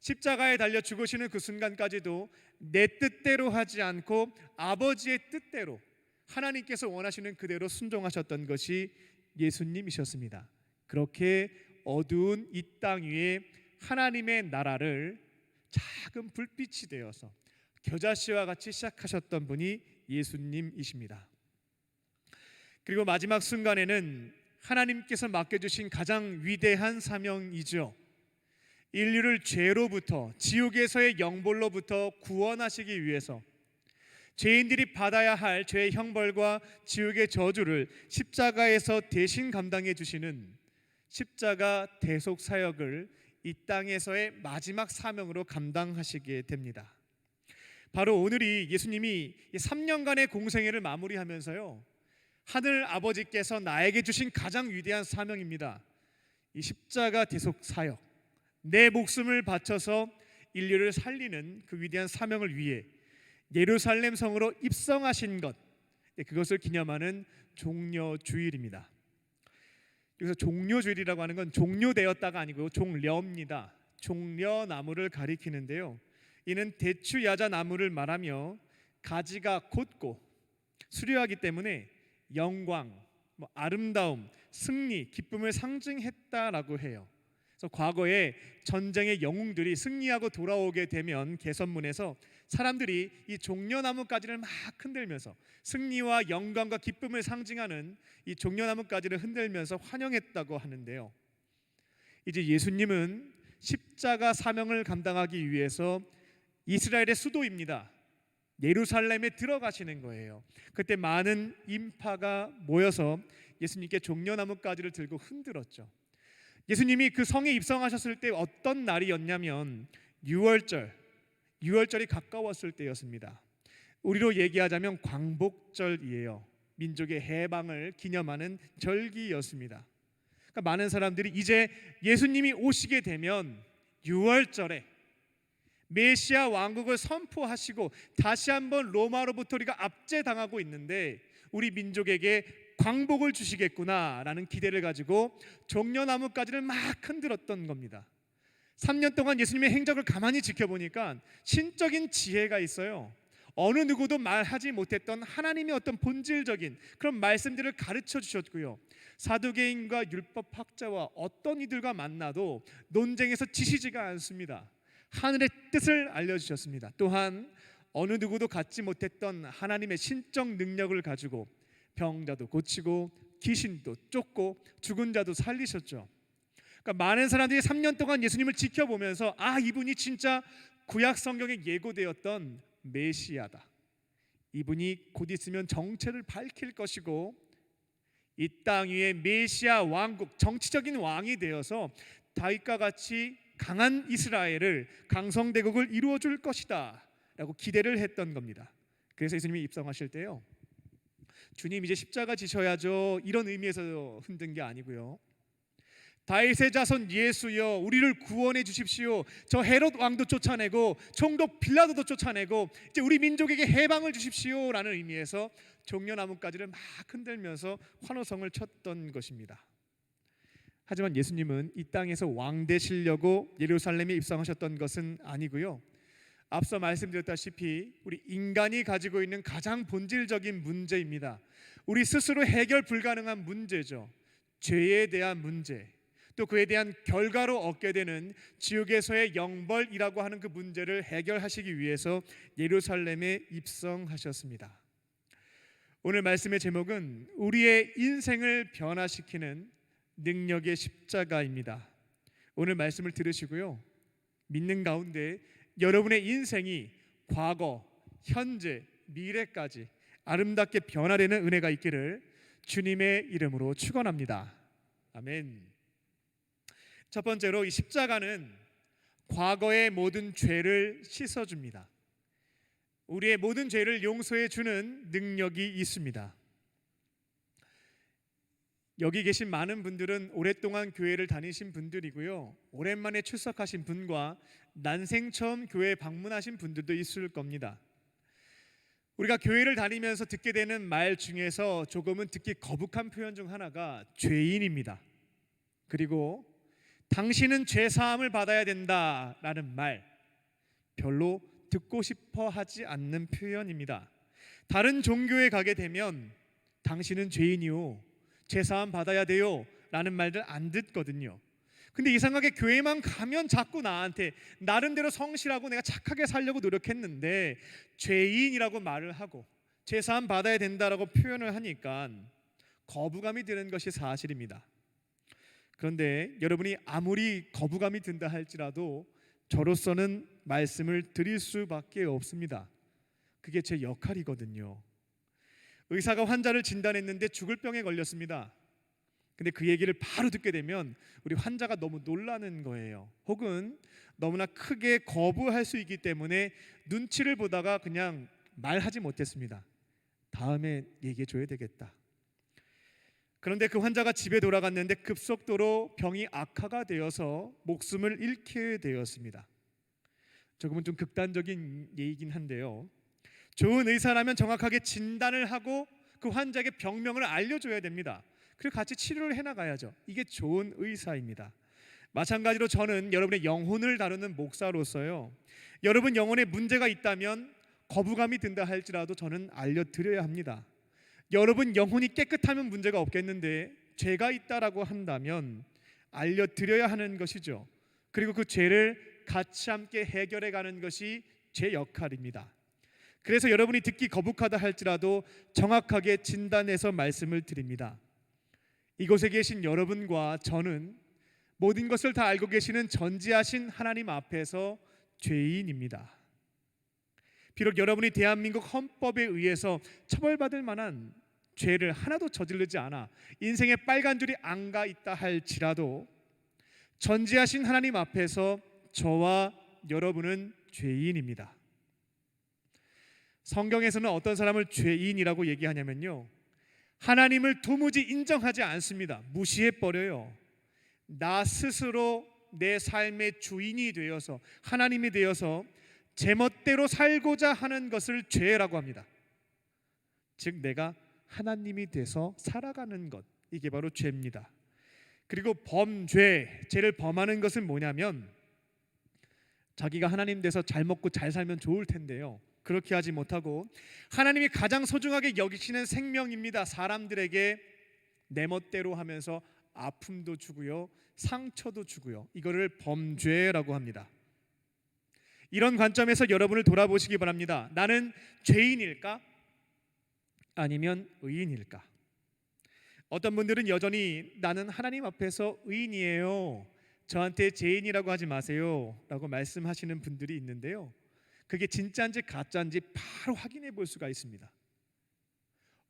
십자가에 달려 죽으시는 그 순간까지도 내 뜻대로 하지 않고 아버지의 뜻대로 하나님께서 원하시는 그대로 순종하셨던 것이 예수님이셨습니다. 그렇게 어두운 이 땅 위에 하나님의 나라를 작은 불빛이 되어서 겨자씨와 같이 시작하셨던 분이 예수님이십니다. 그리고 마지막 순간에는 하나님께서 맡겨주신 가장 위대한 사명이죠. 인류를 죄로부터, 지옥에서의 영벌로부터 구원하시기 위해서 죄인들이 받아야 할 죄의 형벌과 지옥의 저주를 십자가에서 대신 감당해 주시는 십자가 대속 사역을 이 땅에서의 마지막 사명으로 감당하시게 됩니다. 바로 오늘이 예수님이 3년간의 공생애를 마무리하면서요, 하늘 아버지께서 나에게 주신 가장 위대한 사명입니다. 이 십자가 대속 사역, 내 목숨을 바쳐서 인류를 살리는 그 위대한 사명을 위해 예루살렘 성으로 입성하신 것, 그것을 기념하는 종려주일입니다. 여기서 종려주일이라고 하는 건 종료되었다가 아니고 종려입니다. 종려나무를 가리키는데요, 이는 대추야자 나무를 말하며 가지가 곧고 수려하기 때문에 영광, 아름다움, 승리, 기쁨을 상징했다라고 해요. 그래서 과거에 전쟁의 영웅들이 승리하고 돌아오게 되면 개선문에서 사람들이 이 종려나무가지를 막 흔들면서 승리와 영광과 기쁨을 상징하는 이 종려나무가지를 흔들면서 환영했다고 하는데요, 이제 예수님은 십자가 사명을 감당하기 위해서 이스라엘의 수도입니다, 예루살렘에 들어가시는 거예요. 그때 많은 인파가 모여서 예수님께 종려나무가지를 들고 흔들었죠. 예수님이 그 성에 입성하셨을 때 어떤 날이었냐면 6월절이 가까웠을 때였습니다. 우리로 얘기하자면 광복절이에요. 민족의 해방을 기념하는 절기였습니다. 그러니까 많은 사람들이 이제 예수님이 오시게 되면 6월절에 메시아 왕국을 선포하시고 다시 한번 로마로부터 우리가 압제당하고 있는데 우리 민족에게 광복을 주시겠구나라는 기대를 가지고 종려나무가지를 막 흔들었던 겁니다. 3년 동안 예수님의 행적을 가만히 지켜보니까 신적인 지혜가 있어요. 어느 누구도 말하지 못했던 하나님의 어떤 본질적인 그런 말씀들을 가르쳐 주셨고요, 사두개인과 율법학자와 어떤 이들과 만나도 논쟁에서 지시지가 않습니다. 하늘의 뜻을 알려주셨습니다. 또한 어느 누구도 갖지 못했던 하나님의 신적 능력을 가지고 병자도 고치고 귀신도 쫓고 죽은 자도 살리셨죠. 그러니까 많은 사람들이 3년 동안 예수님을 지켜보면서 이분이 진짜 구약 성경에 예고되었던 메시아다. 이분이 곧 있으면 정체를 밝힐 것이고 이 땅 위에 메시아 왕국, 정치적인 왕이 되어서 다윗과 같이 강한 이스라엘을, 강성대국을 이루어 줄 것이다 라고 기대를 했던 겁니다. 그래서 예수님이 입성하실 때요, 주님 이제 십자가 지셔야죠, 이런 의미에서 흔든 게 아니고요, 다윗의 자손 예수여 우리를 구원해 주십시오. 저 헤롯 왕도 쫓아내고 총독 빌라도도 쫓아내고 이제 우리 민족에게 해방을 주십시오라는 의미에서 종려나뭇가지를 막 흔들면서 환호성을 쳤던 것입니다. 하지만 예수님은 이 땅에서 왕 되시려고 예루살렘에 입성하셨던 것은 아니고요, 앞서 말씀드렸다시피 우리 인간이 가지고 있는 가장 본질적인 문제입니다. 우리 스스로 해결 불가능한 문제죠. 죄에 대한 문제, 또 그에 대한 결과로 얻게 되는 지옥에서의 영벌이라고 하는 그 문제를 해결하시기 위해서 예루살렘에 입성하셨습니다. 오늘 말씀의 제목은 우리의 인생을 변화시키는 능력의 십자가입니다. 오늘 말씀을 들으시고요, 믿는 가운데 여러분의 인생이 과거, 현재, 미래까지 아름답게 변화되는 은혜가 있기를 주님의 이름으로 축원합니다. 아멘. 첫 번째로 이 십자가는 과거의 모든 죄를 씻어줍니다. 우리의 모든 죄를 용서해 주는 능력이 있습니다. 여기 계신 많은 분들은 오랫동안 교회를 다니신 분들이고요, 오랜만에 출석하신 분과 난생 처음 교회에 방문하신 분들도 있을 겁니다. 우리가 교회를 다니면서 듣게 되는 말 중에서 조금은 듣기 거북한 표현 중 하나가 죄인입니다. 그리고 당신은 죄사함을 받아야 된다라는 말, 별로 듣고 싶어 하지 않는 표현입니다. 다른 종교에 가게 되면 당신은 죄인이요, 죄사함 받아야 돼요 라는 말들 안 듣거든요. 근데 이상하게 교회만 가면 자꾸 나한테 나름대로 성실하고 내가 착하게 살려고 노력했는데 죄인이라고 말을 하고 죄사함 받아야 된다라고 표현을 하니까 거부감이 드는 것이 사실입니다. 그런데 여러분이 아무리 거부감이 든다 할지라도 저로서는 말씀을 드릴 수밖에 없습니다. 그게 제 역할이거든요. 의사가 환자를 진단했는데 죽을 병에 걸렸습니다. 근데 그 얘기를 바로 듣게 되면 우리 환자가 너무 놀라는 거예요. 혹은 너무나 크게 거부할 수 있기 때문에 눈치를 보다가 그냥 말하지 못했습니다. 다음에 얘기해 줘야 되겠다. 그런데 그 환자가 집에 돌아갔는데 급속도로 병이 악화가 되어서 목숨을 잃게 되었습니다. 조금은 좀 극단적인 예이긴 한데요, 좋은 의사라면 정확하게 진단을 하고 그 환자에게 병명을 알려줘야 됩니다. 그리고 같이 치료를 해나가야죠. 이게 좋은 의사입니다. 마찬가지로 저는 여러분의 영혼을 다루는 목사로서요, 여러분 영혼에 문제가 있다면 거부감이 든다 할지라도 저는 알려드려야 합니다. 여러분 영혼이 깨끗하면 문제가 없겠는데 죄가 있다라고 한다면 알려드려야 하는 것이죠. 그리고 그 죄를 같이 함께 해결해가는 것이 제 역할입니다. 그래서 여러분이 듣기 거북하다 할지라도 정확하게 진단해서 말씀을 드립니다. 이곳에 계신 여러분과 저는 모든 것을 다 알고 계시는 전지하신 하나님 앞에서 죄인입니다. 비록 여러분이 대한민국 헌법에 의해서 처벌받을 만한 죄를 하나도 저지르지 않아 인생의 빨간 줄이 안 가 있다 할지라도 전지하신 하나님 앞에서 저와 여러분은 죄인입니다. 성경에서는 어떤 사람을 죄인이라고 얘기하냐면요, 하나님을 도무지 인정하지 않습니다. 무시해버려요. 나 스스로 내 삶의 주인이 되어서 하나님이 되어서 제멋대로 살고자 하는 것을 죄라고 합니다. 즉 내가 하나님이 돼서 살아가는 것, 이게 바로 죄입니다. 그리고 범죄, 죄를 범하는 것은 뭐냐면 자기가 하나님 돼서 잘 먹고 잘 살면 좋을 텐데요, 그렇게 하지 못하고 하나님이 가장 소중하게 여기시는 생명입니다. 사람들에게 내 멋대로 하면서 아픔도 주고요, 상처도 주고요, 이거를 범죄라고 합니다. 이런 관점에서 여러분을 돌아보시기 바랍니다. 나는 죄인일까? 아니면 의인일까? 어떤 분들은 여전히 나는 하나님 앞에서 의인이에요, 저한테 죄인이라고 하지 마세요 라고 말씀하시는 분들이 있는데요, 그게 진짜인지 가짜인지 바로 확인해 볼 수가 있습니다.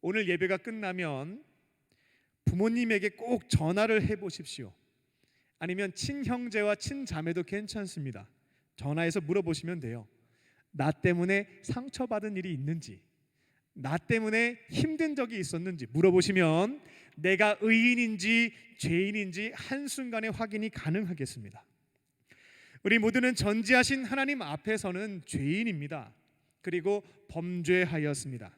오늘 예배가 끝나면 부모님에게 꼭 전화를 해보십시오. 아니면 친형제와 친자매도 괜찮습니다. 전화해서 물어보시면 돼요. 나 때문에 상처받은 일이 있는지, 나 때문에 힘든 적이 있었는지 물어보시면 내가 의인인지 죄인인지 한순간에 확인이 가능하겠습니다. 우리 모두는 전지하신 하나님 앞에서는 죄인입니다. 그리고 범죄하였습니다.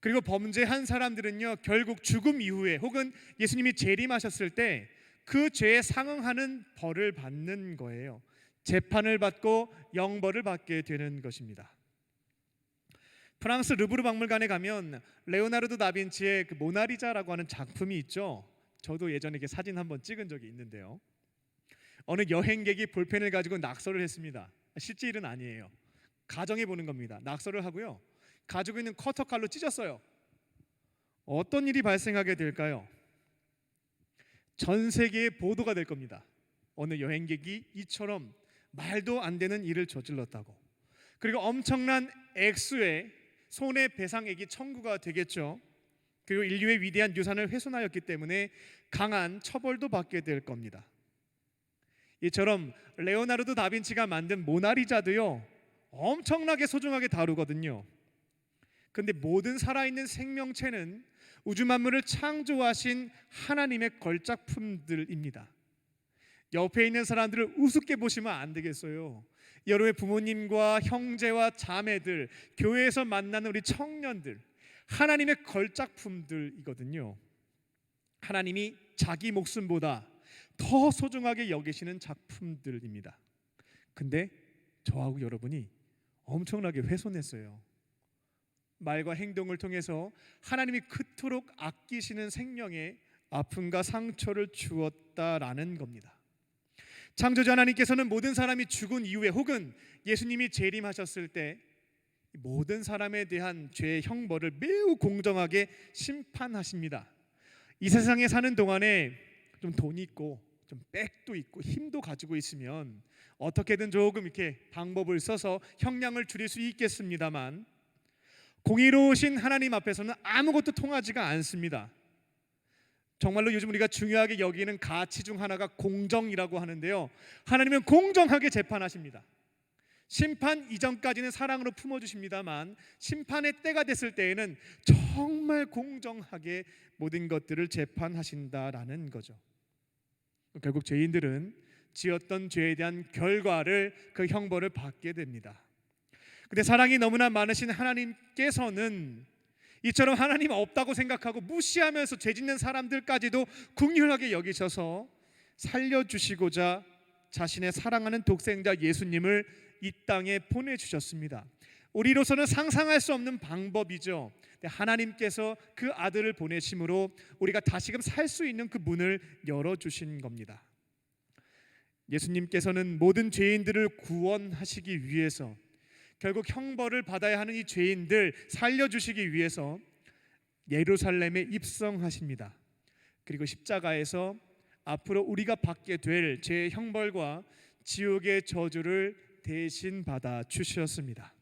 그리고 범죄한 사람들은요, 결국 죽음 이후에 혹은 예수님이 재림하셨을 때 그 죄에 상응하는 벌을 받는 거예요. 재판을 받고 영벌을 받게 되는 것입니다. 프랑스 루브르 박물관에 가면 레오나르도 다빈치의 그 모나리자라고 하는 작품이 있죠. 저도 예전에 이렇게 사진 한번 찍은 적이 있는데요. 어느 여행객이 볼펜을 가지고 낙서를 했습니다. 실제 일은 아니에요. 가정해 보는 겁니다. 낙서를 하고요, 가지고 있는 커터칼로 찢었어요. 어떤 일이 발생하게 될까요? 전 세계에 보도가 될 겁니다. 어느 여행객이 이처럼 말도 안 되는 일을 저질렀다고. 그리고 엄청난 액수의 손해배상액이 청구가 되겠죠. 그리고 인류의 위대한 유산을 훼손하였기 때문에 강한 처벌도 받게 될 겁니다. 이처럼 레오나르도 다빈치가 만든 모나리자도요, 엄청나게 소중하게 다루거든요. 근데 모든 살아있는 생명체는 우주 만물을 창조하신 하나님의 걸작품들입니다. 옆에 있는 사람들을 우습게 보시면 안 되겠어요. 여러분의 부모님과 형제와 자매들, 교회에서 만나는 우리 청년들, 하나님의 걸작품들이거든요. 하나님이 자기 목숨보다 더 소중하게 여기시는 작품들입니다. 근데 저하고 여러분이 엄청나게 훼손했어요. 말과 행동을 통해서 하나님이 그토록 아끼시는 생명에 아픔과 상처를 주었다라는 겁니다. 창조주 하나님께서는 모든 사람이 죽은 이후에 혹은 예수님이 재림하셨을 때 모든 사람에 대한 죄의 형벌을 매우 공정하게 심판하십니다. 이 세상에 사는 동안에 좀 돈이 있고 좀 빽도 있고 힘도 가지고 있으면 어떻게든 조금 이렇게 방법을 써서 형량을 줄일 수 있겠습니다만, 공의로우신 하나님 앞에서는 아무것도 통하지가 않습니다. 정말로 요즘 우리가 중요하게 여기는 가치 중 하나가 공정이라고 하는데요, 하나님은 공정하게 재판하십니다. 심판 이전까지는 사랑으로 품어주십니다만 심판의 때가 됐을 때에는 정말 공정하게 모든 것들을 재판하신다라는 거죠. 결국 죄인들은 지었던 죄에 대한 결과를, 그 형벌을 받게 됩니다. 근데 사랑이 너무나 많으신 하나님께서는 이처럼 하나님 없다고 생각하고 무시하면서 죄 짓는 사람들까지도 긍휼하게 여기셔서 살려주시고자 자신의 사랑하는 독생자 예수님을 이 땅에 보내주셨습니다. 우리로서는 상상할 수 없는 방법이죠. 하나님께서 그 아들을 보내심으로 우리가 다시금 살 수 있는 그 문을 열어주신 겁니다. 예수님께서는 모든 죄인들을 구원하시기 위해서, 결국 형벌을 받아야 하는 이 죄인들 살려주시기 위해서 예루살렘에 입성하십니다. 그리고 십자가에서 앞으로 우리가 받게 될 죄의 형벌과 지옥의 저주를 대신 받아 주셨습니다.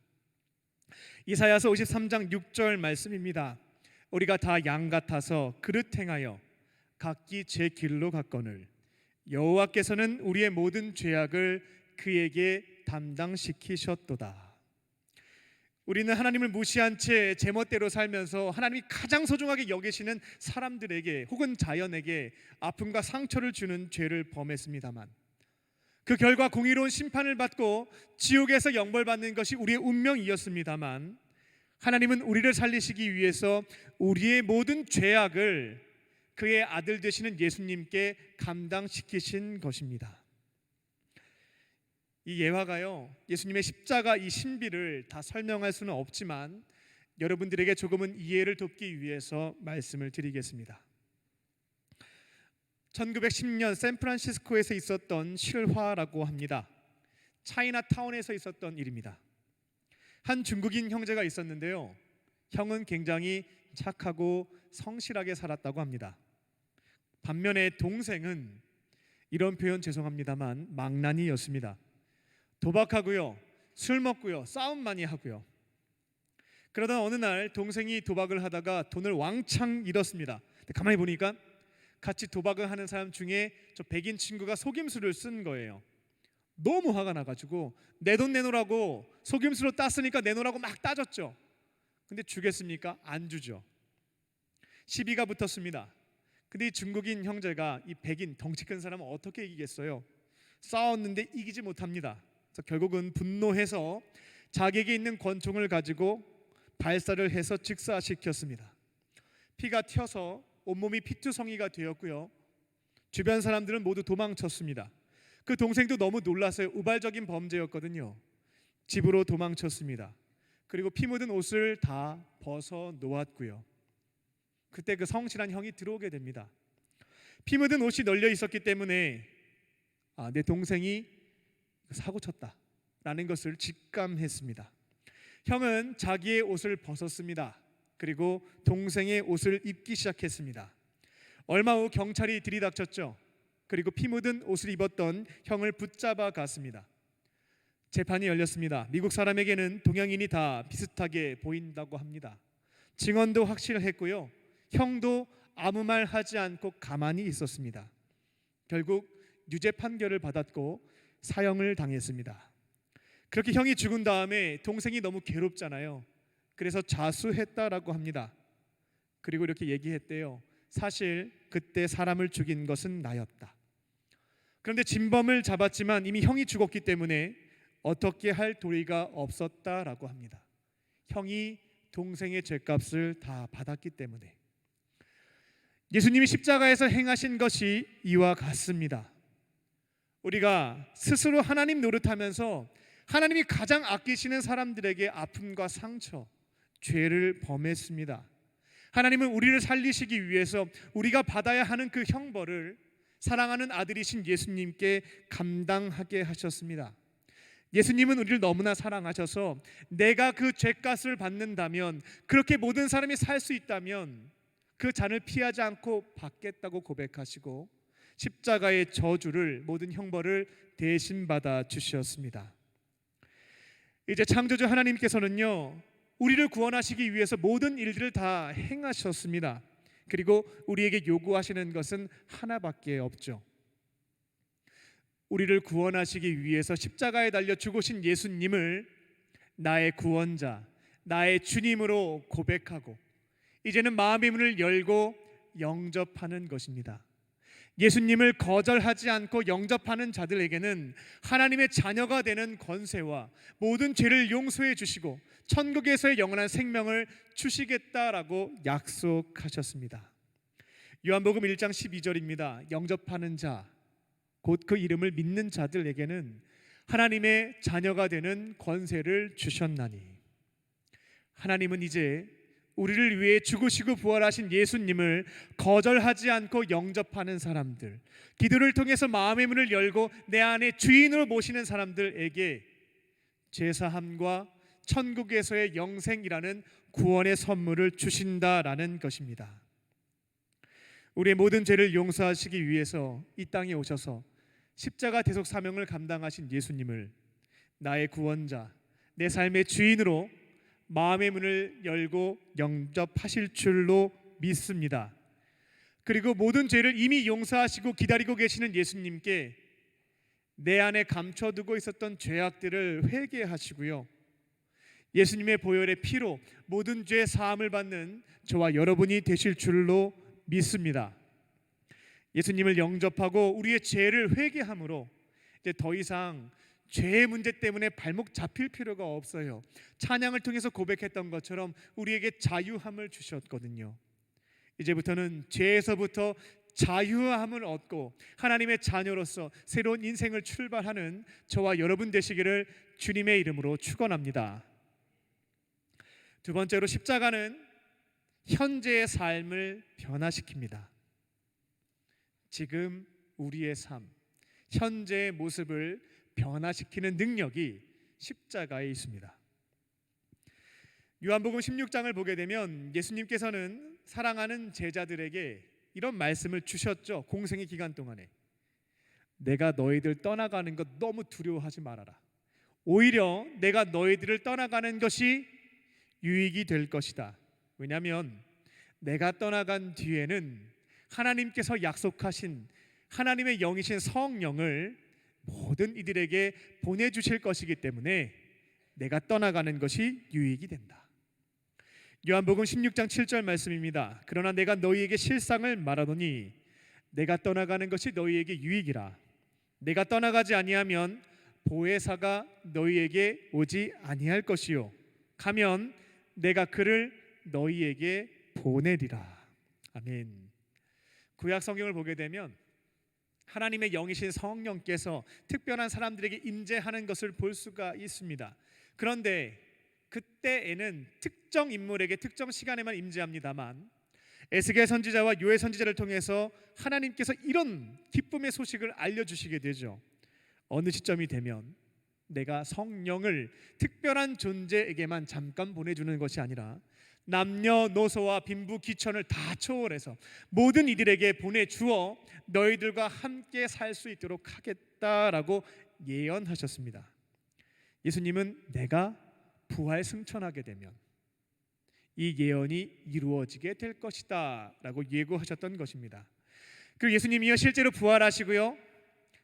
이사야서 53장 6절 말씀입니다. 우리가 다 양 같아서 그릇 행하여 각기 제 길로 갔거늘 여호와께서는 우리의 모든 죄악을 그에게 담당시키셨도다. 우리는 하나님을 무시한 채 제멋대로 살면서 하나님이 가장 소중하게 여기시는 사람들에게 혹은 자연에게 아픔과 상처를 주는 죄를 범했습니다만, 그 결과 공의로운 심판을 받고 지옥에서 영벌받는 것이 우리의 운명이었습니다만, 하나님은 우리를 살리시기 위해서 우리의 모든 죄악을 그의 아들 되시는 예수님께 감당시키신 것입니다. 이 예화가요, 예수님의 십자가 이 신비를 다 설명할 수는 없지만 여러분들에게 조금은 이해를 돕기 위해서 말씀을 드리겠습니다. 1910년 샌프란시스코에서 있었던 실화라고 합니다. 차이나타운에서 있었던 일입니다. 한 중국인 형제가 있었는데요, 형은 굉장히 착하고 성실하게 살았다고 합니다. 반면에 동생은, 이런 표현 죄송합니다만, 망나니였습니다. 도박하고요, 술 먹고요, 싸움 많이 하고요. 그러다 어느 날 동생이 도박을 하다가 돈을 왕창 잃었습니다. 근데 가만히 보니까 같이 도박을 하는 사람 중에 저 백인 친구가 속임수를 쓴 거예요. 너무 화가 나가지고 내 돈 내놓으라고, 속임수로 땄으니까 내놓으라고 막 따졌죠. 근데 주겠습니까? 안 주죠. 시비가 붙었습니다. 근데 이 중국인 형제가 이 백인 덩치 큰 사람은 어떻게 이기겠어요? 싸웠는데 이기지 못합니다. 그래서 결국은 분노해서 자기에게 있는 권총을 가지고 발사를 해서 즉사시켰습니다. 피가 튀어서 온몸이 피투성이가 되었고요. 주변 사람들은 모두 도망쳤습니다. 그 동생도 너무 놀라서요. 우발적인 범죄였거든요. 집으로 도망쳤습니다. 그리고 피 묻은 옷을 다 벗어 놓았고요. 그때 그 성실한 형이 들어오게 됩니다. 피 묻은 옷이 널려 있었기 때문에 내 동생이 사고 쳤다라는 것을 직감했습니다. 형은 자기의 옷을 벗었습니다. 그리고 동생의 옷을 입기 시작했습니다. 얼마 후 경찰이 들이닥쳤죠. 그리고 피 묻은 옷을 입었던 형을 붙잡아 갔습니다. 재판이 열렸습니다. 미국 사람에게는 동양인이 다 비슷하게 보인다고 합니다. 증언도 확실했고요. 형도 아무 말 하지 않고 가만히 있었습니다. 결국 유죄 판결을 받았고 사형을 당했습니다. 그렇게 형이 죽은 다음에 동생이 너무 괴롭잖아요. 그래서 자수했다라고 합니다. 그리고 이렇게 얘기했대요. 사실 그때 사람을 죽인 것은 나였다. 그런데 진범을 잡았지만 이미 형이 죽었기 때문에 어떻게 할 도리가 없었다라고 합니다. 형이 동생의 죄값을 다 받았기 때문에. 예수님이 십자가에서 행하신 것이 이와 같습니다. 우리가 스스로 하나님 노릇하면서 하나님이 가장 아끼시는 사람들에게 아픔과 상처, 죄를 범했습니다. 하나님은 우리를 살리시기 위해서 우리가 받아야 하는 그 형벌을 사랑하는 아들이신 예수님께 감당하게 하셨습니다. 예수님은 우리를 너무나 사랑하셔서 내가 그 죄값을 받는다면, 그렇게 모든 사람이 살 수 있다면 그 잔을 피하지 않고 받겠다고 고백하시고 십자가의 저주를, 모든 형벌을 대신 받아 주셨습니다. 이제 창조주 하나님께서는요, 우리를 구원하시기 위해서 모든 일들을 다 행하셨습니다. 그리고 우리에게 요구하시는 것은 하나밖에 없죠. 우리를 구원하시기 위해서 십자가에 달려 죽으신 예수님을 나의 구원자, 나의 주님으로 고백하고 이제는 마음의 문을 열고 영접하는 것입니다. 예수님을 거절하지 않고 영접하는 자들에게는 하나님의 자녀가 되는 권세와 모든 죄를 용서해 주시고 천국에서의 영원한 생명을 주시겠다라고 약속하셨습니다. 요한복음 1장 12절입니다. 영접하는 자, 곧 그 이름을 믿는 자들에게는 하나님의 자녀가 되는 권세를 주셨나니. 하나님은 이제 우리를 위해 죽으시고 부활하신 예수님을 거절하지 않고 영접하는 사람들, 기도를 통해서 마음의 문을 열고 내 안에 주인으로 모시는 사람들에게 죄사함과 천국에서의 영생이라는 구원의 선물을 주신다라는 것입니다. 우리의 모든 죄를 용서하시기 위해서 이 땅에 오셔서 십자가 대속 사명을 감당하신 예수님을 나의 구원자, 내 삶의 주인으로 마음의 문을 열고 영접하실 줄로 믿습니다. 그리고 모든 죄를 이미 용서하시고 기다리고 계시는 예수님께 내 안에 감춰두고 있었던 죄악들을 회개하시고요, 예수님의 보혈의 피로 모든 죄 사함을 받는 저와 여러분이 되실 줄로 믿습니다. 예수님을 영접하고 우리의 죄를 회개함으로 이제 더 이상 죄의 문제 때문에 발목 잡힐 필요가 없어요. 찬양을 통해서 고백했던 것처럼 우리에게 자유함을 주셨거든요. 이제부터는 죄에서부터 자유함을 얻고 하나님의 자녀로서 새로운 인생을 출발하는 저와 여러분 되시기를 주님의 이름으로 축원합니다. 두 번째로, 십자가는 현재의 삶을 변화시킵니다. 지금 우리의 삶, 현재의 모습을 변화시키는 능력이 십자가에 있습니다. 요한복음 16장을 보게 되면 예수님께서는 사랑하는 제자들에게 이런 말씀을 주셨죠. 공생의 기간 동안에 내가 너희들 떠나가는 것 너무 두려워하지 말아라. 오히려 내가 너희들을 떠나가는 것이 유익이 될 것이다. 왜냐하면 내가 떠나간 뒤에는 하나님께서 약속하신 하나님의 영이신 성령을 모든 이들에게 보내주실 것이기 때문에 내가 떠나가는 것이 유익이 된다. 요한복음 16장 7절 말씀입니다. 그러나 내가 너희에게 실상을 말하노니 내가 떠나가는 것이 너희에게 유익이라. 내가 떠나가지 아니하면 보혜사가 너희에게 오지 아니할 것이요 가면 내가 그를 너희에게 보내리라. 아멘. 구약 성경을 보게 되면 하나님의 영이신 성령께서 특별한 사람들에게 임재하는 것을 볼 수가 있습니다. 그런데 그때에는 특정 인물에게 특정 시간에만 임재합니다만 에스겔 선지자와 요엘 선지자를 통해서 하나님께서 이런 기쁨의 소식을 알려주시게 되죠. 어느 시점이 되면 내가 성령을 특별한 존재에게만 잠깐 보내주는 것이 아니라 남녀노소와 빈부귀천을 다 초월해서 모든 이들에게 보내주어 너희들과 함께 살 수 있도록 하겠다라고 예언하셨습니다. 예수님은 내가 부활 승천하게 되면 이 예언이 이루어지게 될 것이다 라고 예고하셨던 것입니다. 그리고 예수님이요 실제로 부활하시고요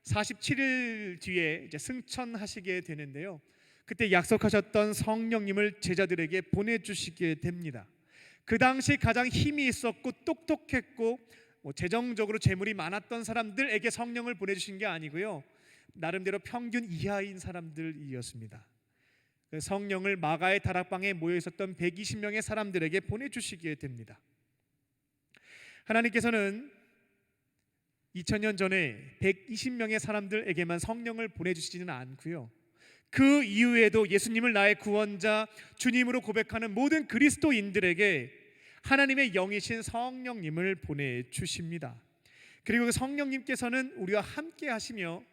47일 뒤에 이제 승천하시게 되는데요, 그때 약속하셨던 성령님을 제자들에게 보내주시게 됩니다. 그 당시 가장 힘이 있었고 똑똑했고 재정적으로 재물이 많았던 사람들에게 성령을 보내주신 게 아니고요, 나름대로 평균 이하인 사람들이었습니다. 성령을 마가의 다락방에 모여 있었던 120명의 사람들에게 보내주시게 됩니다. 하나님께서는 2000년 전에 120명의 사람들에게만 성령을 보내주시지는 않고요, 그 이후에도 예수님을 나의 구원자 주님으로 고백하는 모든 그리스도인들에게 하나님의 영이신 성령님을 보내주십니다. 그리고 그 성령님께서는 우리와 함께 하시며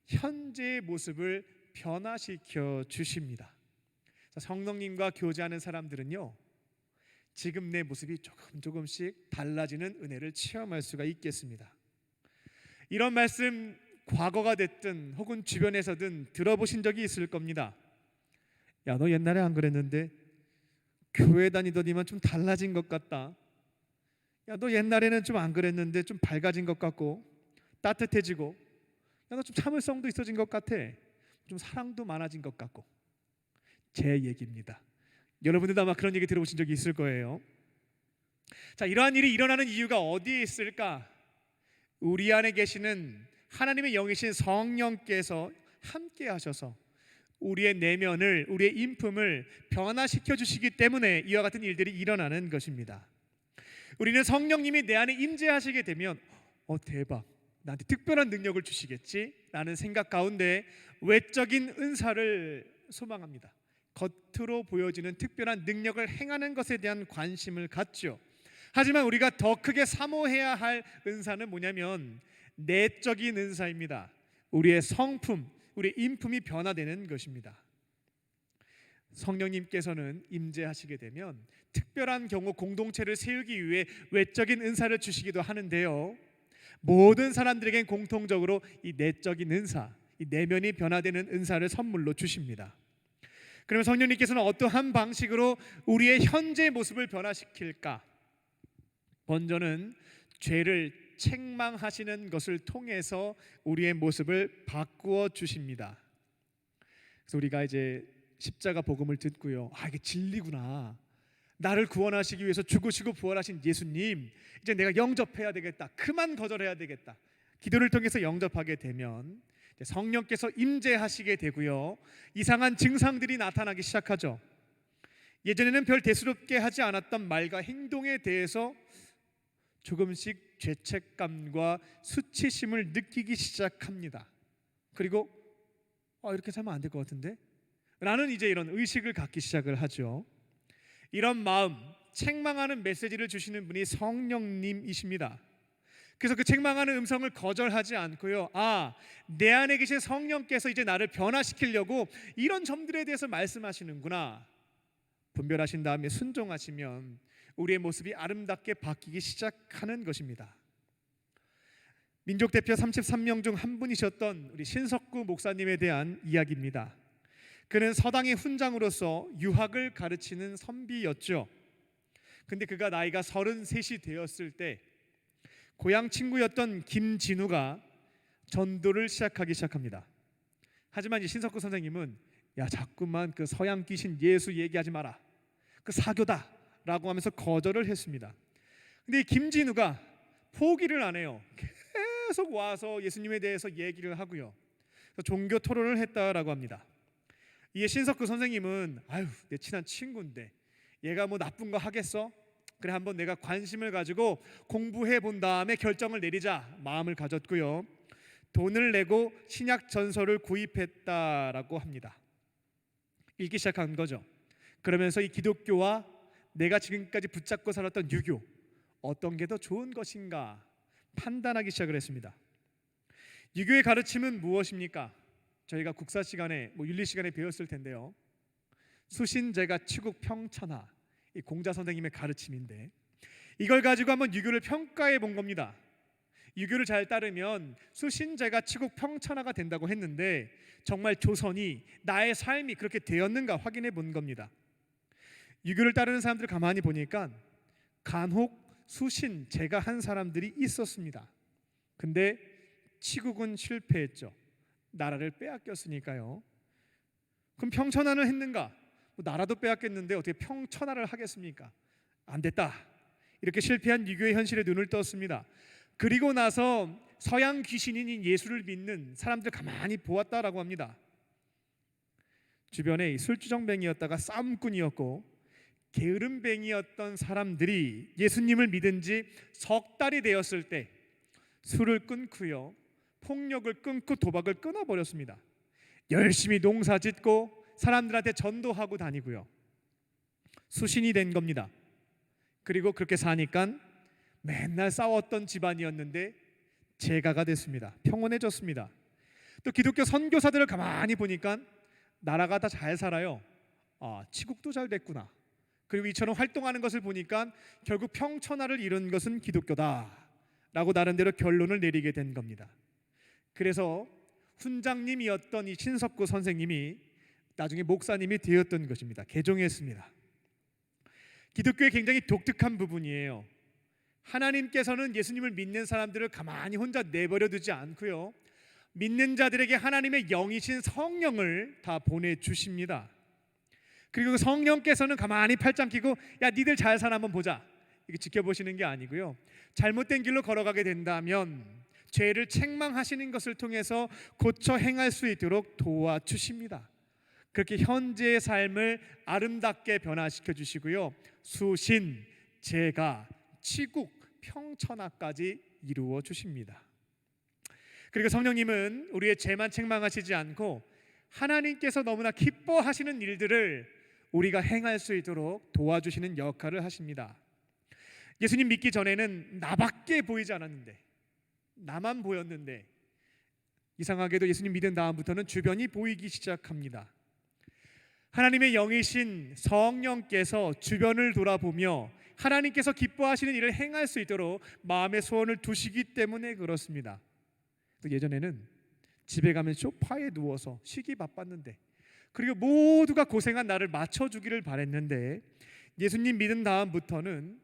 현재의 모습을 변화시켜 주십니다. 성령님과 교제하는 사람들은요, 지금 내 모습이 조금씩 달라지는 은혜를 체험할 수가 있겠습니다. 이런 말씀 과거가 됐든 혹은 주변에서든 들어보신 적이 있을 겁니다. 야, 너 옛날에 안 그랬는데 교회 다니더니만 좀 달라진 것 같다. 야, 너 옛날에는 좀 안 그랬는데 좀 밝아진 것 같고 따뜻해지고, 야, 너 좀 참을성도 있어진 것 같아. 좀 사랑도 많아진 것 같고. 제 얘기입니다. 여러분들도 아마 그런 얘기 들어보신 적이 있을 거예요. 자, 이러한 일이 일어나는 이유가 어디에 있을까? 우리 안에 계시는 하나님의 영이신 성령께서 함께 하셔서 우리의 내면을, 우리의 인품을 변화시켜 주시기 때문에 이와 같은 일들이 일어나는 것입니다. 우리는 성령님이 내 안에 임재하시게 되면 대박, 나한테 특별한 능력을 주시겠지 라는 생각 가운데 외적인 은사를 소망합니다. 겉으로 보여지는 특별한 능력을 행하는 것에 대한 관심을 갖죠. 하지만 우리가 더 크게 사모해야 할 은사는 뭐냐면 내적인 은사입니다. 우리의 성품, 우리의 인품이 변화되는 것입니다. 성령님께서는 임재하시게 되면 특별한 경우 공동체를 세우기 위해 외적인 은사를 주시기도 하는데요, 모든 사람들에겐 공통적으로 이 내적인 은사, 이 내면이 변화되는 은사를 선물로 주십니다. 그러면 성령님께서는 어떠한 방식으로 우리의 현재 모습을 변화시킬까? 먼저는 죄를 책망하시는 것을 통해서 우리의 모습을 바꾸어 주십니다. 그래서 우리가 이제 십자가 복음을 듣고요, 이게 진리구나, 나를 구원하시기 위해서 죽으시고 부활하신 예수님, 이제 내가 영접해야 되겠다, 그만 거절해야 되겠다, 기도를 통해서 영접하게 되면 성령께서 임재하시게 되고요, 이상한 증상들이 나타나기 시작하죠. 예전에는 별 대수롭게 하지 않았던 말과 행동에 대해서 조금씩 죄책감과 수치심을 느끼기 시작합니다. 그리고 이렇게 살면 안 될 것 같은데? 라는 이제 이런 의식을 갖기 시작을 하죠. 이런 마음, 책망하는 메시지를 주시는 분이 성령님이십니다. 그래서 그 책망하는 음성을 거절하지 않고요, 내 안에 계신 성령께서 이제 나를 변화시키려고 이런 점들에 대해서 말씀하시는구나, 분별하신 다음에 순종하시면 우리의 모습이 아름답게 바뀌기 시작하는 것입니다. 민족 대표 33명 중 한 분이셨던 우리 신석구 목사님에 대한 이야기입니다. 그는 서당의 훈장으로서 유학을 가르치는 선비였죠. 근데 그가 나이가 33이 되었을 때 고향 친구였던 김진우가 전도를 시작하기 시작합니다. 하지만 이 신석구 선생님은 자꾸만 그 서양 귀신 예수 얘기하지 마라, 그 사교다 라고 하면서 거절을 했습니다. 근데 이 김진우가 포기를 안 해요. 계속 와서 예수님에 대해서 얘기를 하고요. 종교 토론을 했다라고 합니다. 이에 신석구 선생님은 아유, 내 친한 친구인데 얘가 뭐 나쁜 거 하겠어? 그래, 한번 내가 관심을 가지고 공부해 본 다음에 결정을 내리자 마음을 가졌고요. 돈을 내고 신약 전서를 구입했다라고 합니다. 읽기 시작한 거죠. 그러면서 이 기독교와 내가 지금까지 붙잡고 살았던 유교, 어떤 게 더 좋은 것인가 판단하기 시작을 했습니다. 유교의 가르침은 무엇입니까? 저희가 국사 시간에 윤리 시간에 배웠을 텐데요. 수신제가 치국 평천하, 이 공자 선생님의 가르침인데 이걸 가지고 한번 유교를 평가해 본 겁니다. 유교를 잘 따르면 수신제가 치국 평천하가 된다고 했는데 정말 조선이 나의 삶이 그렇게 되었는가 확인해 본 겁니다. 유교를 따르는 사람들을 가만히 보니까 간혹 수신제가 한 사람들이 있었습니다. 근데 치국은 실패했죠. 나라를 빼앗겼으니까요. 그럼 평천하는 했는가? 나라도 빼앗겼는데 어떻게 평천하를 하겠습니까? 안 됐다. 이렇게 실패한 유교의 현실에 눈을 떴습니다. 그리고 나서 서양 귀신인 예수를 믿는 사람들 가만히 보았다라고 합니다. 주변에 술주정뱅이였다가 싸움꾼이었고 게으름뱅이였던 사람들이 예수님을 믿은 지 석 달이 되었을 때 술을 끊고요, 폭력을 끊고 도박을 끊어버렸습니다. 열심히 농사짓고 사람들한테 전도하고 다니고요. 수신이 된 겁니다. 그리고 그렇게 사니까 맨날 싸웠던 집안이었는데 재가가 됐습니다. 평온해졌습니다. 또 기독교 선교사들을 가만히 보니까 나라가 다 잘 살아요. 치국도 잘 됐구나. 그리고 이처럼 활동하는 것을 보니까 결국 평천하를 이룬 것은 기독교다 라고 나름대로 결론을 내리게 된 겁니다. 그래서 훈장님이었던 이 신석구 선생님이 나중에 목사님이 되었던 것입니다. 개종했습니다. 기독교의 굉장히 독특한 부분이에요. 하나님께서는 예수님을 믿는 사람들을 가만히 혼자 내버려 두지 않고요, 믿는 자들에게 하나님의 영이신 성령을 다 보내주십니다. 그리고 성령께서는 가만히 팔짱 끼고 야 니들 잘 사나 한번 보자 이렇게 지켜보시는 게 아니고요, 잘못된 길로 걸어가게 된다면 죄를 책망하시는 것을 통해서 고쳐 행할 수 있도록 도와주십니다. 그렇게 현재의 삶을 아름답게 변화시켜 주시고요, 수신, 제가, 치국, 평천하까지 이루어 주십니다. 그리고 성령님은 우리의 죄만 책망하시지 않고 하나님께서 너무나 기뻐하시는 일들을 우리가 행할 수 있도록 도와주시는 역할을 하십니다. 예수님 믿기 전에는 나밖에 보이지 않았는데, 나만 보였는데 이상하게도 예수님 믿은 다음부터는 주변이 보이기 시작합니다. 하나님의 영이신 성령께서 주변을 돌아보며 하나님께서 기뻐하시는 일을 행할 수 있도록 마음의 소원을 두시기 때문에 그렇습니다. 예전에는 집에 가면 소파에 누워서 쉬기 바빴는데, 그리고 모두가 고생한 나를 맞춰주기를 바랬는데, 예수님 믿은 다음부터는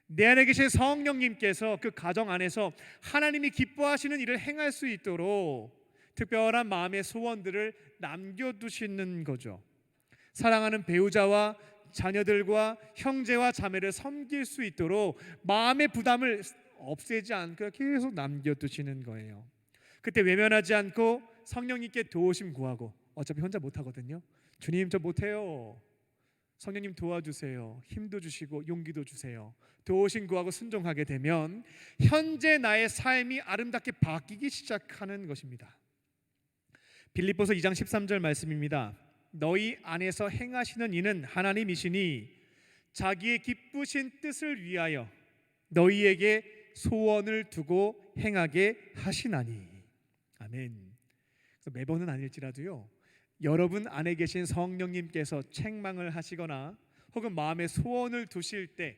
내 안에 계신 성령님께서 그 가정 안에서 하나님이 기뻐하시는 일을 행할 수 있도록 특별한 마음의 소원들을 남겨두시는 거죠. 사랑하는 배우자와 자녀들과 형제와 자매를 섬길 수 있도록 마음의 부담을 없애지 않고 계속 남겨두시는 거예요. 그때 외면하지 않고 성령님께 도우심 구하고, 어차피 혼자 못하거든요. 주님 저 못해요. 성령님 도와주세요. 힘도 주시고 용기도 주세요. 도우심 구하고 순종하게 되면 현재 나의 삶이 아름답게 바뀌기 시작하는 것입니다. 빌립보서 2장 13절 말씀입니다. 너희 안에서 행하시는 이는 하나님이시니 자기의 기쁘신 뜻을 위하여 너희에게 소원을 두고 행하게 하시나니. 아멘. 그래서 매번은 아닐지라도요, 여러분 안에 계신 성령님께서 책망을 하시거나 혹은 마음에 소원을 두실 때,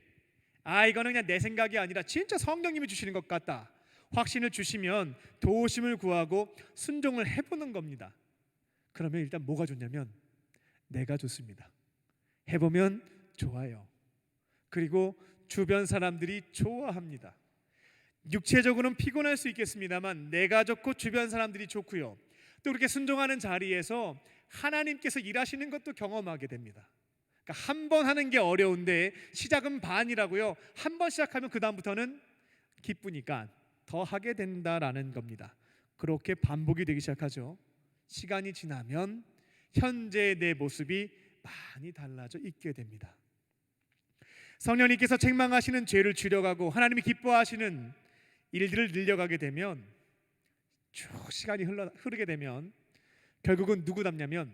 이거는 그냥 내 생각이 아니라 진짜 성령님이 주시는 것 같다 확신을 주시면 도우심을 구하고 순종을 해보는 겁니다. 그러면 일단 뭐가 좋냐면 내가 좋습니다. 해보면 좋아요. 그리고 주변 사람들이 좋아합니다. 육체적으로는 피곤할 수 있겠습니다만 내가 좋고 주변 사람들이 좋고요, 또 그렇게 순종하는 자리에서 하나님께서 일하시는 것도 경험하게 됩니다. 그러니까 한 번 하는 게 어려운데 시작은 반이라고요. 한 번 시작하면 그 다음부터는 기쁘니까 더 하게 된다라는 겁니다. 그렇게 반복이 되기 시작하죠. 시간이 지나면 현재의 내 모습이 많이 달라져 있게 됩니다. 성령님께서 책망하시는 죄를 줄여가고 하나님이 기뻐하시는 일들을 늘려가게 되면 쭉 시간이 흐르게 되면 결국은 누구 닮냐면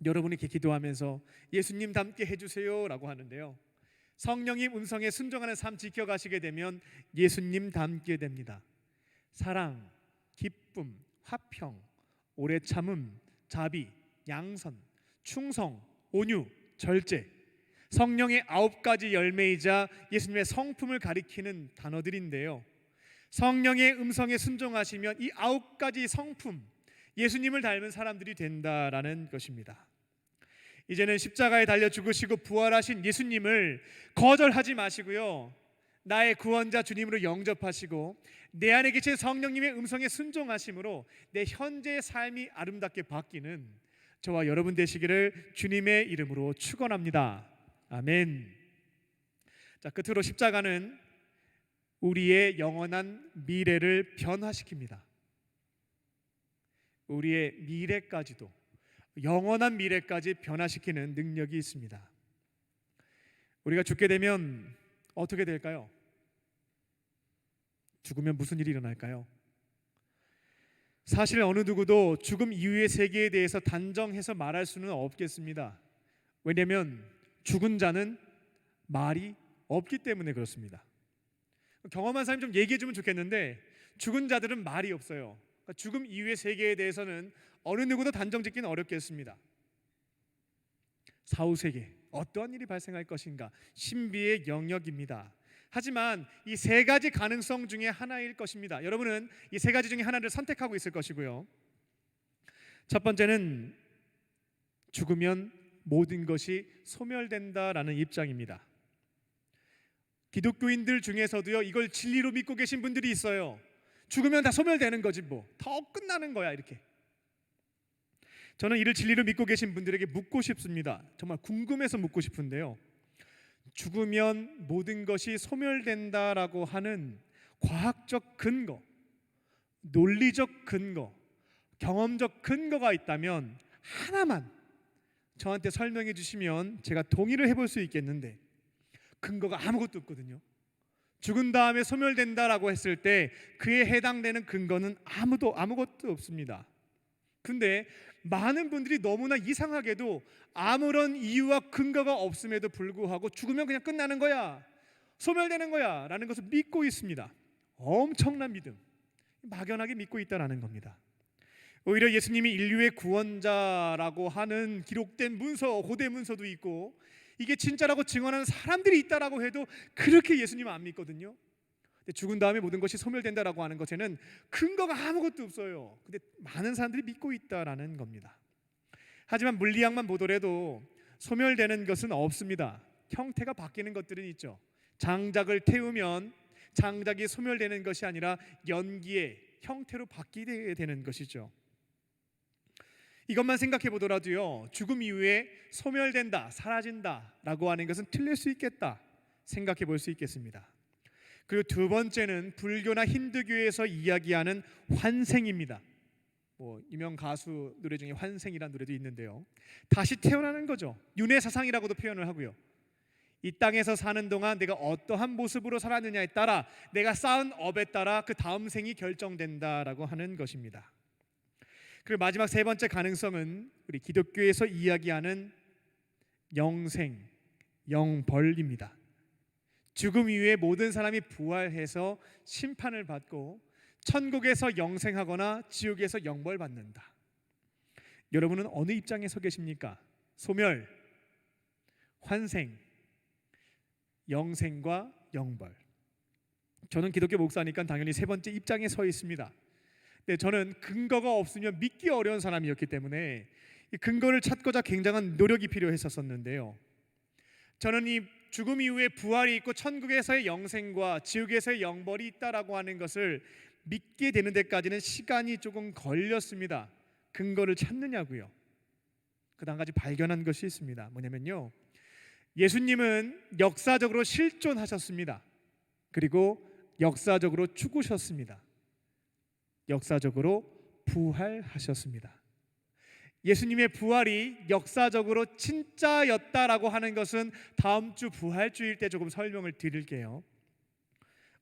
여러분이 이렇게 기도하면서 예수님 닮게 해주세요 라고 하는데요, 성령님 음성에 순종하는 삶 지켜가시게 되면 예수님 닮게 됩니다. 사랑, 기쁨, 화평, 오래 참음, 자비, 양선, 충성, 온유, 절제, 성령의 9가지 열매이자 예수님의 성품을 가리키는 단어들인데요, 성령의 음성에 순종하시면 이 9가지 성품, 예수님을 닮은 사람들이 된다라는 것입니다. 이제는 십자가에 달려 죽으시고 부활하신 예수님을 거절하지 마시고요, 나의 구원자 주님으로 영접하시고 내 안에 계신 성령님의 음성에 순종하심으로 내 현재의 삶이 아름답게 바뀌는 저와 여러분 되시기를 주님의 이름으로 축원합니다. 아멘. 자, 끝으로 십자가는 우리의 영원한 미래를 변화시킵니다. 우리의 미래까지도, 영원한 미래까지 변화시키는 능력이 있습니다. 우리가 죽게 되면 어떻게 될까요? 죽으면 무슨 일이 일어날까요? 사실 어느 누구도 죽음 이후의 세계에 대해서 단정해서 말할 수는 없겠습니다. 왜냐하면 죽은 자는 말이 없기 때문에 그렇습니다. 경험한 사람이 좀 얘기해 주면 좋겠는데 죽은 자들은 말이 없어요. 그러니까 죽음 이후의 세계에 대해서는 어느 누구도 단정짓기는 어렵겠습니다. 사후세계, 어떠한 일이 발생할 것인가, 신비의 영역입니다. 하지만 이 세 가지 가능성 중에 하나일 것입니다. 여러분은 이 세 가지 중에 하나를 선택하고 있을 것이고요. 첫 번째는 죽으면 모든 것이 소멸된다라는 입장입니다. 기독교인들 중에서도요, 이걸 진리로 믿고 계신 분들이 있어요. 죽으면 다 소멸되는 거지 뭐, 더 끝나는 거야 이렇게. 저는 이를 진리로 믿고 계신 분들에게 묻고 싶습니다. 정말 궁금해서 묻고 싶은데요, 죽으면 모든 것이 소멸된다라고 하는 과학적 근거, 논리적 근거, 경험적 근거가 있다면 하나만 저한테 설명해 주시면 제가 동의를 해볼 수 있겠는데 근거가 아무것도 없거든요. 죽은 다음에 소멸된다라고 했을 때 그에 해당되는 근거는 아무것도 없습니다. 근데 많은 분들이 너무나 이상하게도 아무런 이유와 근거가 없음에도 불구하고 죽으면 그냥 끝나는 거야, 소멸되는 거야 라는 것을 믿고 있습니다. 엄청난 믿음, 막연하게 믿고 있다라는 겁니다. 오히려 예수님이 인류의 구원자라고 하는 기록된 문서, 고대 문서도 있고 이게 진짜라고 증언하는 사람들이 있다라고 해도 그렇게 예수님은 안 믿거든요. 근데 죽은 다음에 모든 것이 소멸된다라고 하는 것에는 근거가 아무것도 없어요. 근데 많은 사람들이 믿고 있다라는 겁니다. 하지만 물리학만 보더라도 소멸되는 것은 없습니다. 형태가 바뀌는 것들은 있죠. 장작을 태우면 장작이 소멸되는 것이 아니라 연기의 형태로 바뀌게 되는 것이죠. 이것만 생각해 보더라도요, 죽음 이후에 소멸된다, 사라진다라고 하는 것은 틀릴 수 있겠다 생각해 볼 수 있겠습니다. 그리고 두 번째는 불교나 힌두교에서 이야기하는 환생입니다. 유명 가수 노래 중에 환생이라는 노래도 있는데요, 다시 태어나는 거죠. 윤회사상이라고도 표현을 하고요. 이 땅에서 사는 동안 내가 어떠한 모습으로 살았느냐에 따라, 내가 쌓은 업에 따라 그 다음 생이 결정된다라고 하는 것입니다. 그리고 마지막 세 번째 가능성은 우리 기독교에서 이야기하는 영생, 영벌입니다. 죽음 이후에 모든 사람이 부활해서 심판을 받고 천국에서 영생하거나 지옥에서 영벌받는다. 여러분은 어느 입장에 서 계십니까? 소멸, 환생, 영생과 영벌. 저는 기독교 목사니까 당연히 세 번째 입장에 서 있습니다. 근데 저는 근거가 없으면 믿기 어려운 사람이었기 때문에 이 근거를 찾고자 굉장한 노력이 필요했었는데요, 저는 이 죽음 이후에 부활이 있고 천국에서의 영생과 지옥에서의 영벌이 있다라고 하는 것을 믿게 되는 데까지는 시간이 조금 걸렸습니다. 근거를 찾느냐고요. 그 한 가지 발견한 것이 있습니다. 뭐냐면요, 예수님은 역사적으로 실존하셨습니다. 그리고 역사적으로 죽으셨습니다. 역사적으로 부활하셨습니다. 예수님의 부활이 역사적으로 진짜였다라고 하는 것은 다음 주 부활주일 때 조금 설명을 드릴게요.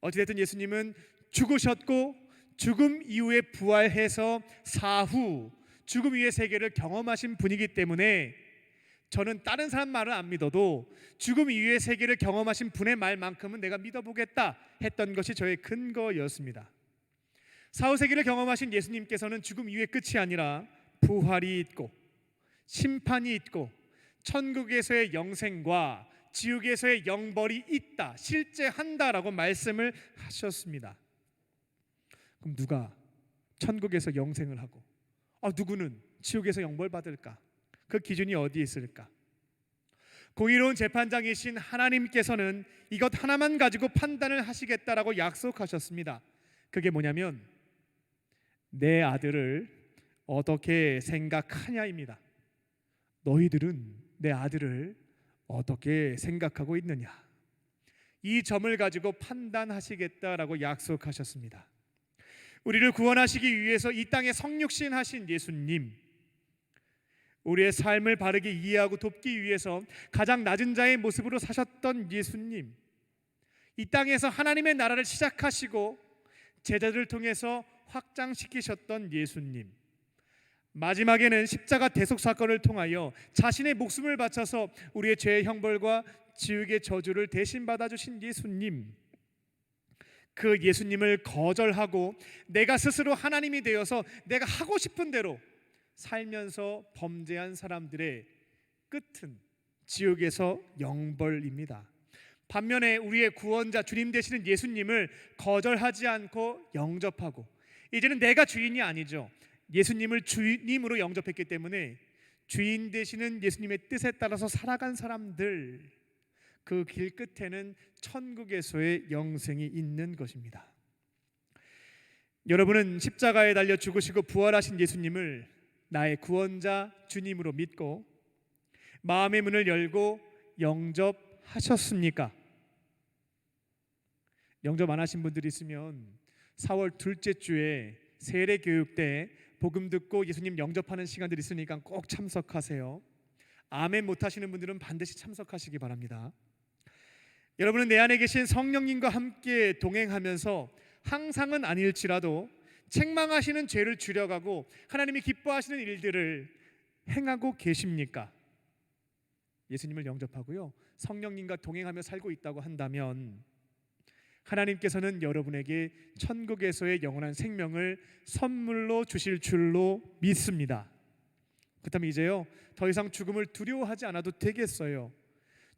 어찌됐든 예수님은 죽으셨고 죽음 이후에 부활해서 사후 죽음 이후의 세계를 경험하신 분이기 때문에 저는 다른 사람 말을 안 믿어도 죽음 이후의 세계를 경험하신 분의 말만큼은 내가 믿어보겠다 했던 것이 저의 근거였습니다. 사후 세계를 경험하신 예수님께서는 죽음 이후의 끝이 아니라 부활이 있고 심판이 있고 천국에서의 영생과 지옥에서의 영벌이 있다, 실제 한다라고 말씀을 하셨습니다. 그럼 누가 천국에서 영생을 하고 누구는 지옥에서 영벌 받을까? 그 기준이 어디에 있을까? 공의로운 재판장이신 하나님께서는 이것 하나만 가지고 판단을 하시겠다라고 약속하셨습니다. 그게 뭐냐면 내 아들을 어떻게 생각하냐입니다. 너희들은 내 아들을 어떻게 생각하고 있느냐, 이 점을 가지고 판단하시겠다라고 약속하셨습니다. 우리를 구원하시기 위해서 이 땅에 성육신하신 예수님, 우리의 삶을 바르게 이해하고 돕기 위해서 가장 낮은 자의 모습으로 사셨던 예수님, 이 땅에서 하나님의 나라를 시작하시고 제자들을 통해서 확장시키셨던 예수님, 마지막에는 십자가 대속 사건을 통하여 자신의 목숨을 바쳐서 우리의 죄의 형벌과 지옥의 저주를 대신 받아주신 예수님, 그 예수님을 거절하고 내가 스스로 하나님이 되어서 내가 하고 싶은 대로 살면서 범죄한 사람들의 끝은 지옥에서 영벌입니다. 반면에 우리의 구원자 주님 되시는 예수님을 거절하지 않고 영접하고, 이제는 내가 주인이 아니죠, 예수님을 주님으로 영접했기 때문에 주인 되시는 예수님의 뜻에 따라서 살아간 사람들, 그 길 끝에는 천국에서의 영생이 있는 것입니다. 여러분은 십자가에 달려 죽으시고 부활하신 예수님을 나의 구원자 주님으로 믿고 마음의 문을 열고 영접하셨습니까? 영접 안 하신 분들이 있으면 4월 둘째 주에 세례 교육 때 복음 듣고 예수님 영접하는 시간들이 있으니까 꼭 참석하세요. 아멘 못 하시는 분들은 반드시 참석하시기 바랍니다. 여러분은 내 안에 계신 성령님과 함께 동행하면서 항상은 아닐지라도 책망하시는 죄를 줄여가고 하나님이 기뻐하시는 일들을 행하고 계십니까? 예수님을 영접하고요, 성령님과 동행하며 살고 있다고 한다면 하나님께서는 여러분에게 천국에서의 영원한 생명을 선물로 주실 줄로 믿습니다. 그렇다면 이제요, 더 이상 죽음을 두려워하지 않아도 되겠어요.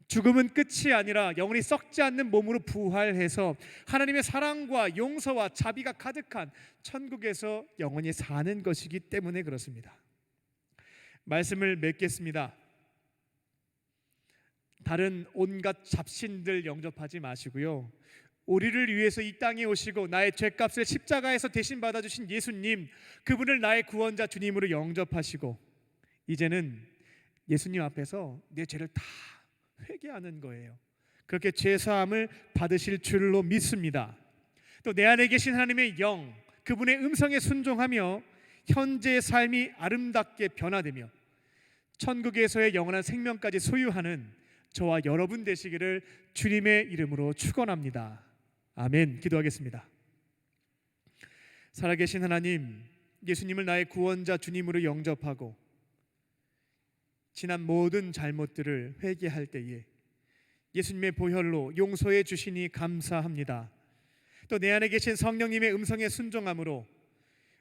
죽음은 끝이 아니라 영원히 썩지 않는 몸으로 부활해서 하나님의 사랑과 용서와 자비가 가득한 천국에서 영원히 사는 것이기 때문에 그렇습니다. 말씀을 맺겠습니다. 다른 온갖 잡신들 영접하지 마시고요, 우리를 위해서 이 땅에 오시고 나의 죄값을 십자가에서 대신 받아주신 예수님, 그분을 나의 구원자 주님으로 영접하시고 이제는 예수님 앞에서 내 죄를 다 회개하는 거예요. 그렇게 죄사함을 받으실 줄로 믿습니다. 또 내 안에 계신 하나님의 영, 그분의 음성에 순종하며 현재의 삶이 아름답게 변화되며 천국에서의 영원한 생명까지 소유하는 저와 여러분 되시기를 주님의 이름으로 축원합니다. 아멘. 기도하겠습니다. 살아계신 하나님, 예수님을 나의 구원자 주님으로 영접하고 지난 모든 잘못들을 회개할 때에 예수님의 보혈로 용서해 주시니 감사합니다. 또 내 안에 계신 성령님의 음성에 순종함으로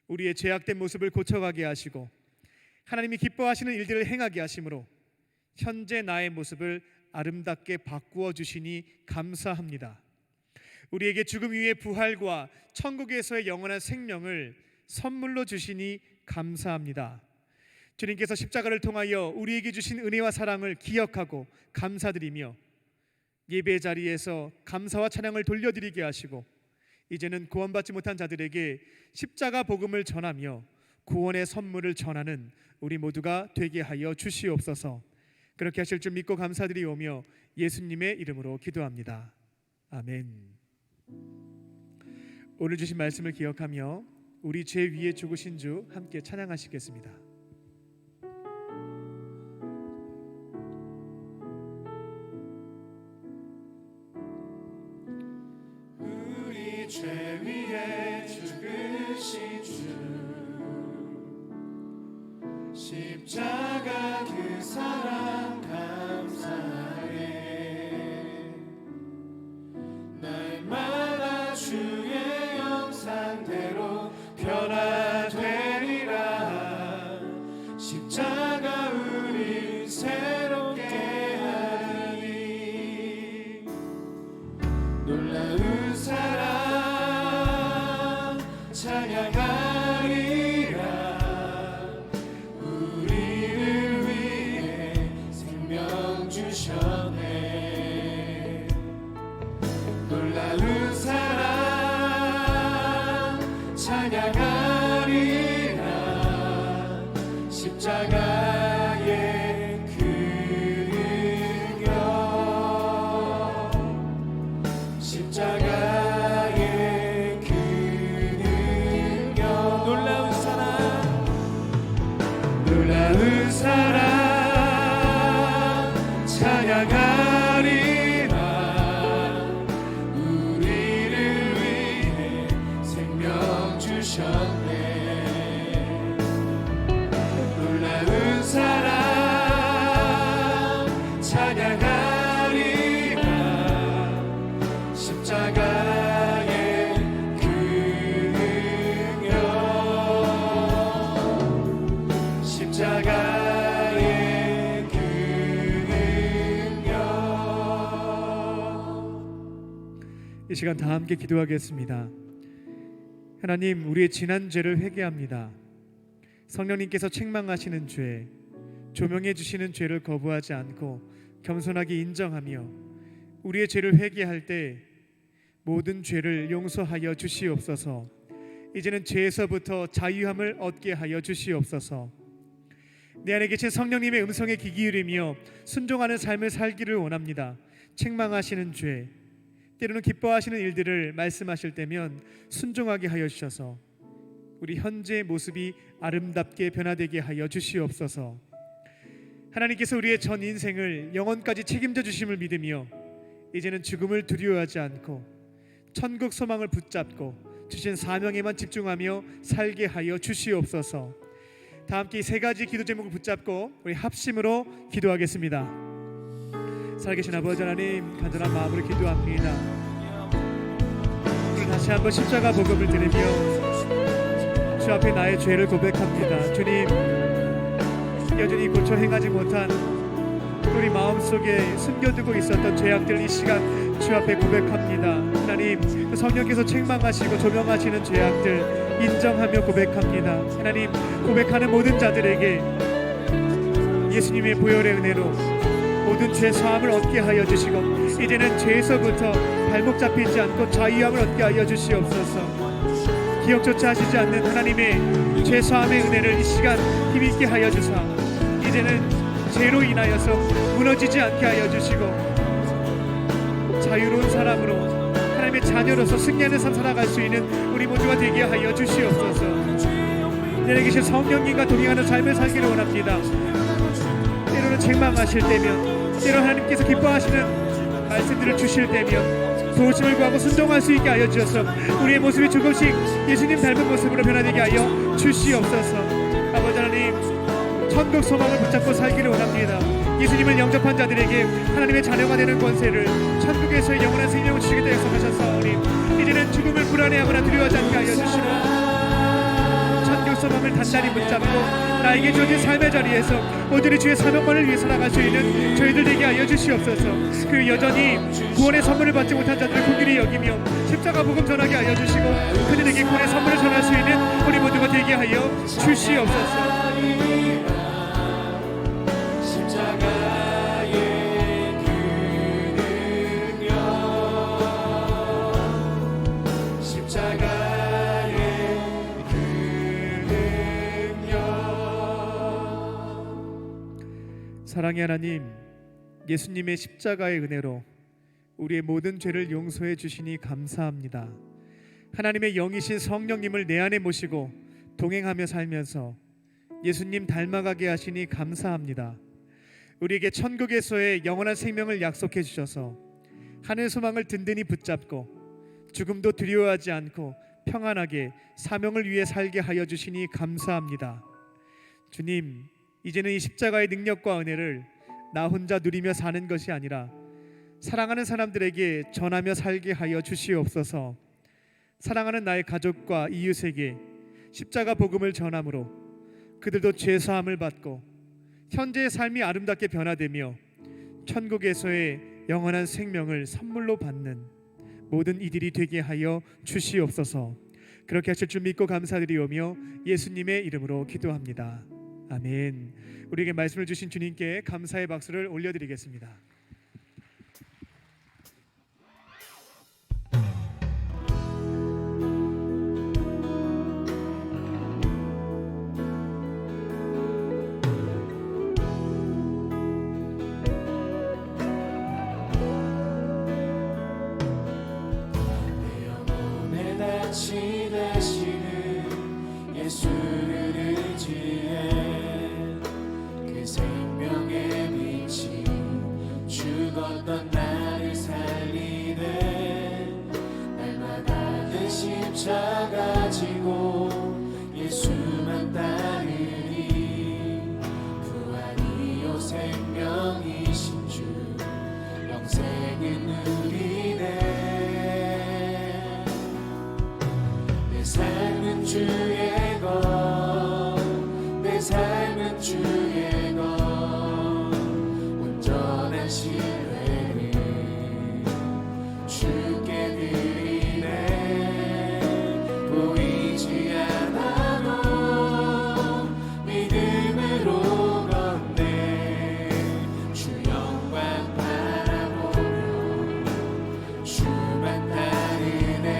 우리의 죄악된 모습을 고쳐가게 하시고 하나님이 기뻐하시는 일들을 행하게 하심으로 현재 나의 모습을 아름답게 바꾸어 주시니 감사합니다. 우리에게 죽음 이후의 부활과 천국에서의 영원한 생명을 선물로 주시니 감사합니다. 주님께서 십자가를 통하여 우리에게 주신 은혜와 사랑을 기억하고 감사드리며 예배 자리에서 감사와 찬양을 돌려드리게 하시고 이제는 구원받지 못한 자들에게 십자가 복음을 전하며 구원의 선물을 전하는 우리 모두가 되게 하여 주시옵소서. 그렇게 하실 줄 믿고 감사드리오며 예수님의 이름으로 기도합니다. 아멘. 오늘 주신 말씀을 기억하며 우리 죄 위에 죽으신 주 함께 찬양하시겠습니다. 우리 죄 위에 죽으신 주 십자가 그 사랑 감사해 날마다 주의 형상대로 변화되리라 십자가 우리 새롭게 하니 놀라운 사랑 찬양하리라 우리를 위해 생명 주셨네 놀라운 사랑 찬양하리라 십자가의 그 능력 십자가의 그 능력 놀라운 사랑 찬양하리라 우리를 위해 생명 주셨네 놀라운 사랑 찬양하리라 십자가의 그 능력 십자가의 그 능력 이 시간 다 함께 기도하겠습니다. 하나님, 우리의 지난 죄를 회개합니다. 성령님께서 책망하시는 죄, 조명해 주시는 죄를 거부하지 않고 겸손하게 인정하며 우리의 죄를 회개할 때 모든 죄를 용서하여 주시옵소서. 이제는 죄에서부터 자유함을 얻게 하여 주시옵소서. 내 안에 계신 성령님의 음성에 귀 기울이며 순종하는 삶을 살기를 원합니다. 책망하시는 죄, 때로는 기뻐하시는 일들을 말씀하실 때면 순종하게 하여 주셔서 우리 현재의 모습이 아름답게 변화되게 하여 주시옵소서. 하나님께서 우리의 전 인생을 영원까지 책임져 주심을 믿으며 이제는 죽음을 두려워하지 않고 천국 소망을 붙잡고 주신 사명에만 집중하며 살게 하여 주시옵소서. 다 함께 이 세 가지 기도 제목을 붙잡고 우리 합심으로 기도하겠습니다. 살아계신 아버지 하나님, 간절한 마음으로 기도합니다. 오늘 다시 한번 십자가 복음을 들으며 주 앞에 나의 죄를 고백합니다. 주님, 여전히 고쳐 행하지 못한 우리 마음속에 숨겨두고 있었던 죄악들 이 시간 주 앞에 고백합니다. 하나님, 성령께서 책망하시고 조명하시는 죄악들 인정하며 고백합니다. 하나님, 고백하는 모든 자들에게 예수님의 보혈의 은혜로 모든 죄 사함을 얻게 하여 주시고 이제는 죄에서부터 발목 잡히지 않고 자유함을 얻게 하여 주시옵소서. 기억조차 하시지 않는 하나님의 죄 사함의 은혜를 이 시간 힘있게 하여 주사 이제는 죄로 인하여서 무너지지 않게 하여 주시고 자유로운 사람으로 하나님의 자녀로서 승리하는 삶 살아갈 수 있는 우리 모두가 되게 하여 주시옵소서. 내 안에 계신 성령님과 동행하는 삶을 살기를 원합니다. 때로는 책망하실 때면, 때로 하나님께서 기뻐하시는 말씀들을 주실 때면 도우심을 구하고 순종할 수 있게 하여 주셔서 우리의 모습이 조금씩 예수님 닮은 모습으로 변화되게 하여 주시옵소서. 아버지 하나님, 천국 소망을 붙잡고 살기를 원합니다. 예수님을 영접한 자들에게 하나님의 자녀가 되는 권세를 천국에서의 영원한 생명을 주시겠다 약속하셨사오니 이제는 죽음을 불안해하거나 두려워하지 않게 하여 주시고 천국 소망을 단단히 붙잡고 나에게 주어진 삶의 자리에서 오늘의 주의 사명만을 위해 살아갈 수 있는 저희들 되게 하여 주시옵소서. 그 여전히 구원의 선물을 받지 못한 자들을 긍휼히 여기며 십자가 복음 전하게 하여 주시고 그들에게 구원의 선물을 전할 수 있는 우리 모두가 되게 하여 주시옵소서. 사랑의 하나님, 예수님의 십자가의 은혜로 우리의 모든 죄를 용서해 주시니 감사합니다. 하나님의 영이신 성령님을 내 안에 모시고 동행하며 살면서 예수님 닮아가게 하시니 감사합니다. 우리에게 천국에서의 영원한 생명을 약속해 주셔서 하늘 소망을 든든히 붙잡고 죽음도 두려워하지 않고 평안하게 사명을 위해 살게 하여 주시니 감사합니다. 주님, 이제는 이 십자가의 능력과 은혜를 나 혼자 누리며 사는 것이 아니라 사랑하는 사람들에게 전하며 살게 하여 주시옵소서. 사랑하는 나의 가족과 이웃에게 십자가 복음을 전함으로 그들도 죄 사함을 받고 현재의 삶이 아름답게 변화되며 천국에서의 영원한 생명을 선물로 받는 모든 이들이 되게 하여 주시옵소서. 그렇게 하실 줄 믿고 감사드리오며 예수님의 이름으로 기도합니다. 아멘. 우리에게 말씀을 주신 주님께 감사의 박수를 올려드리겠습니다. 다시 되시는 예수를 의지해 그 생명의 빛이 죽었던 나를 살리네. 날마다 그 십자가 지고 예수만 따르니 부활이요 생명이신 주 영생은 누리네. 삶은 주의 것, 내 삶은 주의 것, 온전한 신뢰를 주께 드리네. 보이지 않아도 믿음으로 걷네. 주 영광 바라보며 주만 따르네.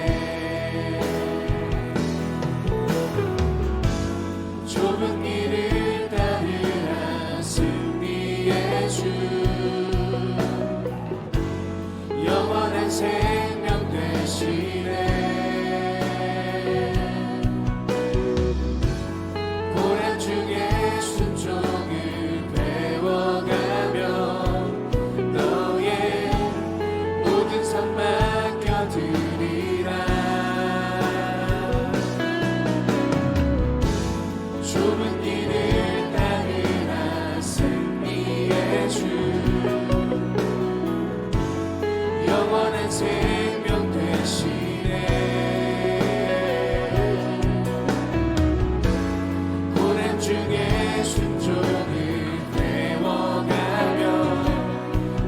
좁은 길을 따르라 승리의 주 영원한 생명 되시네. 고난 중에 순종을 배워가며 너의 모든 삶 맡겨드리라. 좁은 길을 따르라 승리의 주 영원한 생명 되시네. 고난 중에 순종을 배워가며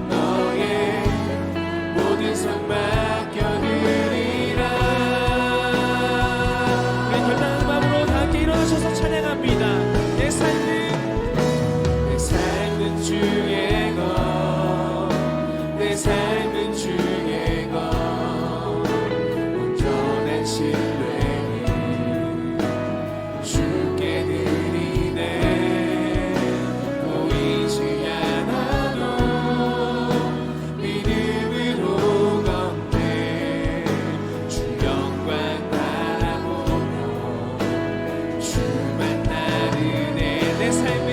너의 모든 삶 맡겨드리라. 결단하는 마음으로 다 함께 일어나셔서 찬양합니다. 내 삶은 주의 것, 내 삶은 주의 것, 온전한 신뢰를 주께 드리네. 보이지 않아도 믿음으로 걷네. 주 영광 바라보며 주만 따르네. 내 삶은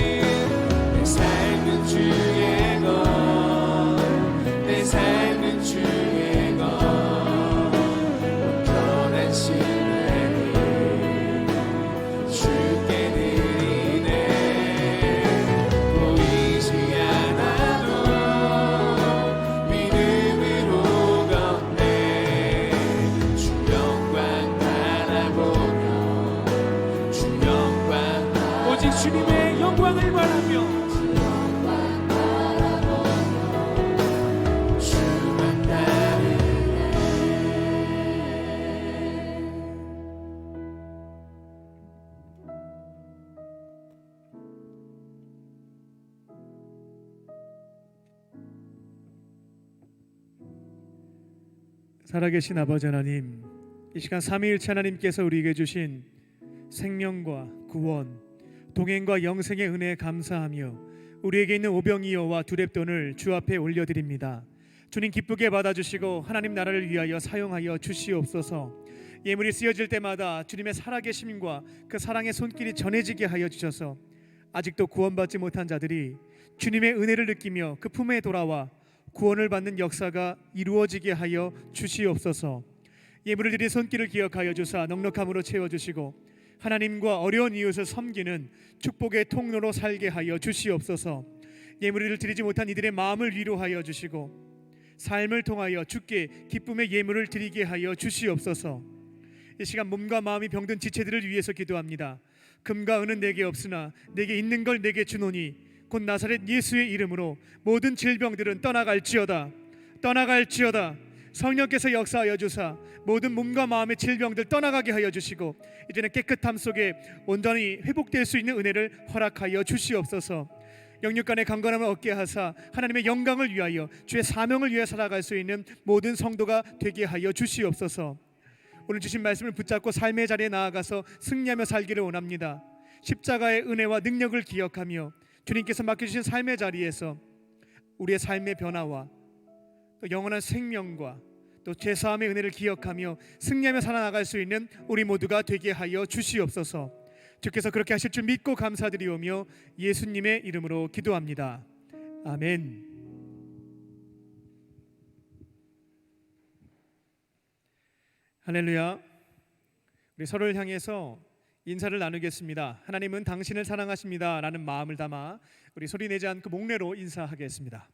주의 것, 내 삶은 주의 것, 온전한 신뢰를 주께 드리네. 보이지 않아도 믿음으로 걷네. 주 영광 바라보며 주 영광 오직 주님의 영광을 바라며 주만 따르네. 살아계신 아버지 하나님, 이 시간 삼위일체 하나님께서 우리에게 주신 생명과 구원 동행과 영생의 은혜에 감사하며 우리에게 있는 오병이어와 두렙돈을 주 앞에 올려드립니다. 주님 기쁘게 받아주시고 하나님 나라를 위하여 사용하여 주시옵소서. 예물이 쓰여질 때마다 주님의 살아계심과 그 사랑의 손길이 전해지게 하여 주셔서 아직도 구원받지 못한 자들이 주님의 은혜를 느끼며 그 품에 돌아와 구원을 받는 역사가 이루어지게 하여 주시옵소서. 예물을 드린 손길을 기억하여 주사 넉넉함으로 채워주시고 하나님과 어려운 이웃을 섬기는 축복의 통로로 살게 하여 주시옵소서. 예물을 드리지 못한 이들의 마음을 위로하여 주시고 삶을 통하여 주께 기쁨의 예물을 드리게 하여 주시옵소서. 이 시간 몸과 마음이 병든 지체들을 위해서 기도합니다. 금과 은은 내게 없으나 내게 있는 걸 내게 주노니 곧 나사렛 예수의 이름으로 모든 질병들은 떠나갈지어다. 떠나갈지어다. 성령께서 역사하여 주사 모든 몸과 마음의 질병들 떠나가게 하여 주시고 이제는 깨끗함 속에 온전히 회복될 수 있는 은혜를 허락하여 주시옵소서. 영육간의 강건함을 얻게 하사 하나님의 영광을 위하여 주의 사명을 위해 살아갈 수 있는 모든 성도가 되게 하여 주시옵소서. 오늘 주신 말씀을 붙잡고 삶의 자리에 나아가서 승리하며 살기를 원합니다. 십자가의 은혜와 능력을 기억하며 주님께서 맡겨주신 삶의 자리에서 우리의 삶의 변화와 또 영원한 생명과 또 죄사함의 은혜를 기억하며 승리하며 살아나갈 수 있는 우리 모두가 되게 하여 주시옵소서. 주께서 그렇게 하실 줄 믿고 감사드리오며 예수님의 이름으로 기도합니다. 아멘. 할렐루야. 우리 서로를 향해서 인사를 나누겠습니다. 하나님은 당신을 사랑하십니다 라는 마음을 담아 우리 소리 내지 않고 목례로 인사하겠습니다.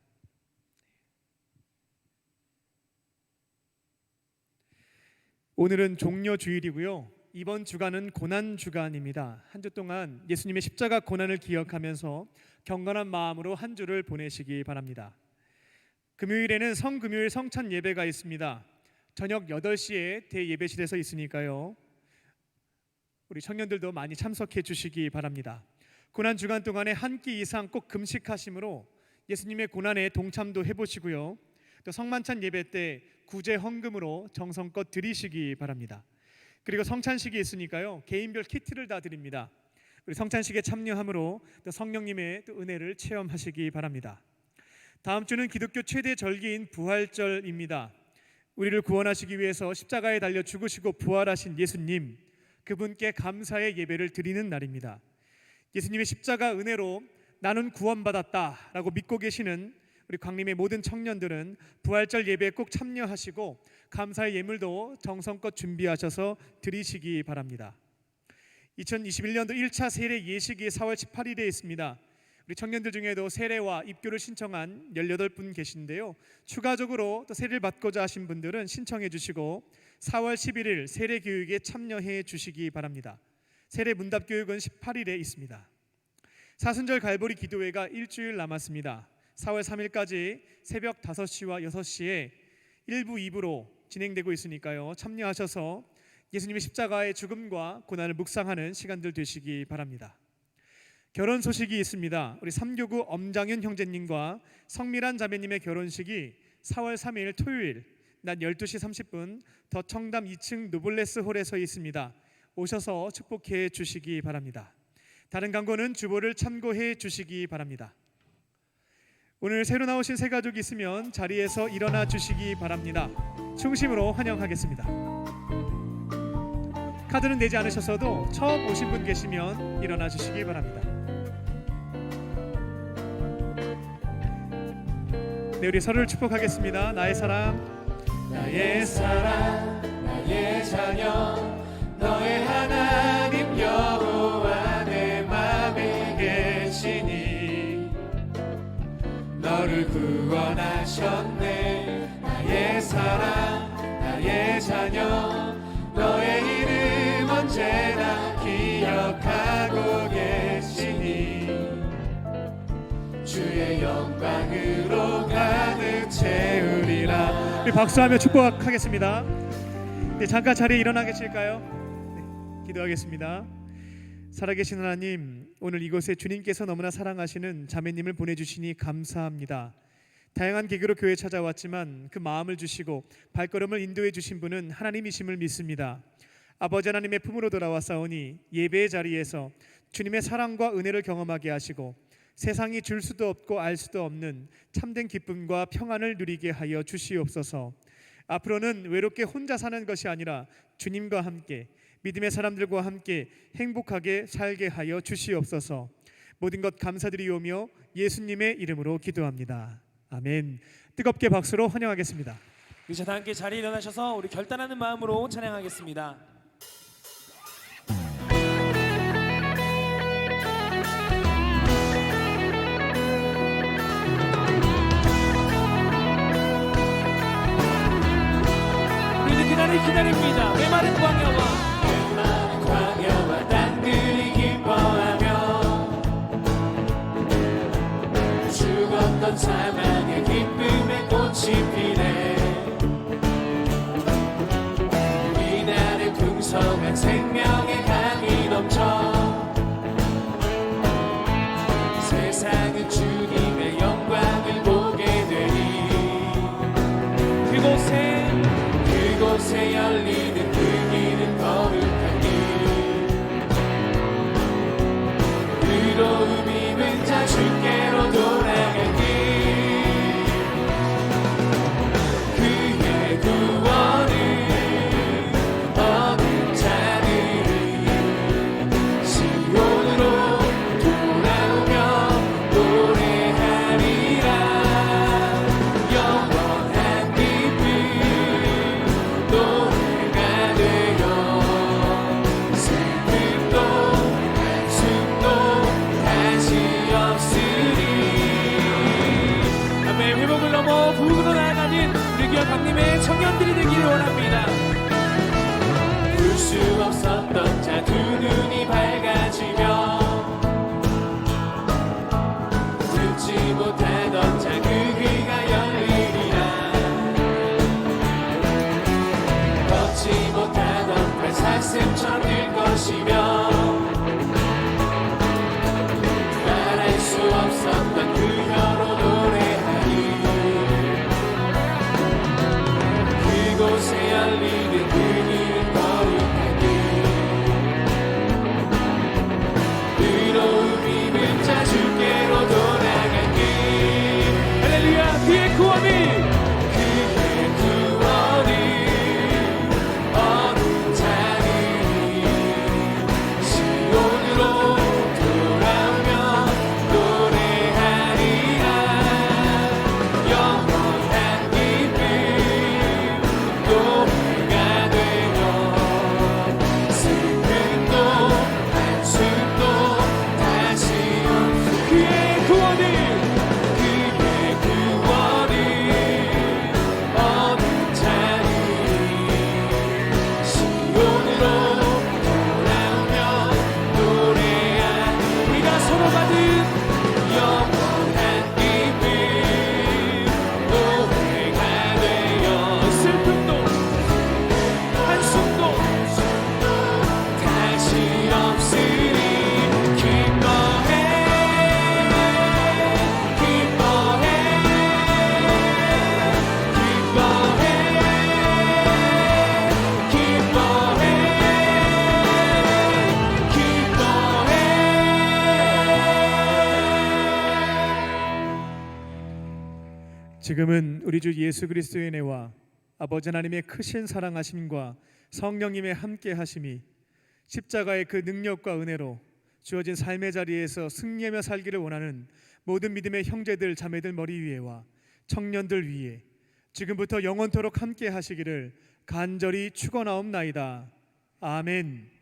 오늘은 종려주일이고요. 이번 주간은 고난주간입니다. 한 주 동안 예수님의 십자가 고난을 기억하면서 경건한 마음으로 한 주를 보내시기 바랍니다. 금요일에는 성금요일 성찬 예배가 있습니다. 저녁 8시에 대예배실에서 있으니까요. 우리 청년들도 많이 참석해 주시기 바랍니다. 고난주간 동안에 한 끼 이상 꼭 금식하심으로 예수님의 고난에 동참도 해보시고요. 또 성만찬 예배 때 구제 헌금으로 정성껏 드리시기 바랍니다. 그리고 성찬식이 있으니까요. 개인별 키트를 다 드립니다. 우리 성찬식에 참여함으로 또 성령님의 또 은혜를 체험하시기 바랍니다. 다음 주는 기독교 최대 절기인 부활절입니다. 우리를 구원하시기 위해서 십자가에 달려 죽으시고 부활하신 예수님, 그분께 감사의 예배를 드리는 날입니다. 예수님의 십자가 은혜로 나는 구원받았다라고 믿고 계시는 우리 광림의 모든 청년들은 부활절 예배에 꼭 참여하시고 감사의 예물도 정성껏 준비하셔서 드리시기 바랍니다. 2021년도 1차 세례 예식이 4월 18일에 있습니다. 우리 청년들 중에도 세례와 입교를 신청한 18분 계신데요. 추가적으로 또 세례를 받고자 하신 분들은 신청해 주시고 4월 11일 세례 교육에 참여해 주시기 바랍니다. 세례 문답 교육은 18일에 있습니다. 사순절 갈보리 기도회가 일주일 남았습니다. 4월 3일까지 새벽 5시와 6시에 1부 2부로 진행되고 있으니까요. 참여하셔서 예수님의 십자가의 죽음과 고난을 묵상하는 시간들 되시기 바랍니다. 결혼 소식이 있습니다. 우리 삼교구 엄장윤 형제님과 성미란 자매님의 결혼식이 4월 3일 토요일 낮 12시 30분 더 청담 2층 노블레스 홀에서 있습니다. 오셔서 축복해 주시기 바랍니다. 다른 광고는 주보를 참고해 주시기 바랍니다. 오늘 새로 나오신 새 가족이 있으면 자리에서 일어나 주시기 바랍니다. 중심으로 환영하겠습니다. 카드는 내지 않으셨어도 처음 오신 분 계시면 일어나 주시기 바랍니다. 네, 우리 서로를 축복하겠습니다. 나의 사랑, 나의 사랑, 나의 자녀, 너의 하나님 여호와 내 맘에 계시니 너를 구원하셨네. 나의 사랑, 나의 자녀, 너의 이름 언제나 기억하고 계시니 주의 영광으로 가득 채우리라. 우리 박수하며 축복하겠습니다. 네, 잠깐 자리에 일어나 계실까요? 네, 기도하겠습니다. 살아계신 하나님, 오늘 이곳에 주님께서 너무나 사랑하시는 자매님을 보내주시니 감사합니다. 다양한 계기로 교회에 찾아왔지만 그 마음을 주시고 발걸음을 인도해 주신 분은 하나님이심을 믿습니다. 아버지 하나님의 품으로 돌아왔사오니 예배의 자리에서 주님의 사랑과 은혜를 경험하게 하시고 세상이 줄 수도 없고 알 수도 없는 참된 기쁨과 평안을 누리게 하여 주시옵소서. 앞으로는 외롭게 혼자 사는 것이 아니라 주님과 함께 믿음의 사람들과 함께 행복하게 살게 하여 주시옵소서. 모든 것 감사드리오며 예수님의 이름으로 기도합니다. 아멘. 뜨겁게 박수로 환영하겠습니다. 이제 다 함께 자리에 일어나셔서 우리 결단하는 마음으로 찬양하겠습니다. 우리는 그날을 기다립니다. 메마른 광야와 땅들이 기뻐하며 죽었던 사망의 기쁨의 꽃이 피네. 이날의 풍성한 생명의 강이 넘쳐 세상은 주님의 영광을 보게 되니 그곳에 열리는 그 길은 거룩한 길 의로움 입은 자 주께로 돌아갈 길 그의 구원을 얻은 자들이 시온으로 돌아오며 노래하리라. 영원한 기쁨 노래가 되어 슬픔도 한숨도 다시 없으리. 아멘. 회복을 넘어 부흥으로 나아가는 우리 교회 강림의 청년들이 되기를 원합니다. 볼 수 없었던 자 두 눈이 밝아지며 듣지 못하던 자 그 귀가 열리리라. 걷지 못하던 발 사슴처럼 될 것이며 말할 수 없었던 그 혀로 노래하리. 그곳에 열리는 그 길은 거룩한 길 의로움 입은 자 주께로 돌아갈 길. 할렐루야. 그의 구원을 얻은 자들이 시온으로 돌아오며 노래하리라. 영원한 기쁨 노래가 되어 슬픔도 한숨도 다시 없으리. 그의 구원을 얻은 자들이 시온으로 돌아오며 노래하리. 우리가 서로 받은 영원한 기쁨 노래가 되어 슬픔도 한숨도 다시 없으리. 기뻐해 기뻐해 기뻐해 기뻐해 기뻐해. 지금은 우리 주 예수 그리스도의 은혜와 아버지 하나님의 크신 사랑하심과 성령님의 함께하심이 십자가의 그 능력과 은혜로 주어진 삶의 자리에서 승리하며 살기를 원하는 모든 믿음의 형제들 자매들 머리 위에와 청년들 위에 지금부터 영원토록 함께 하시기를 간절히 축원하옵나이다. 아멘.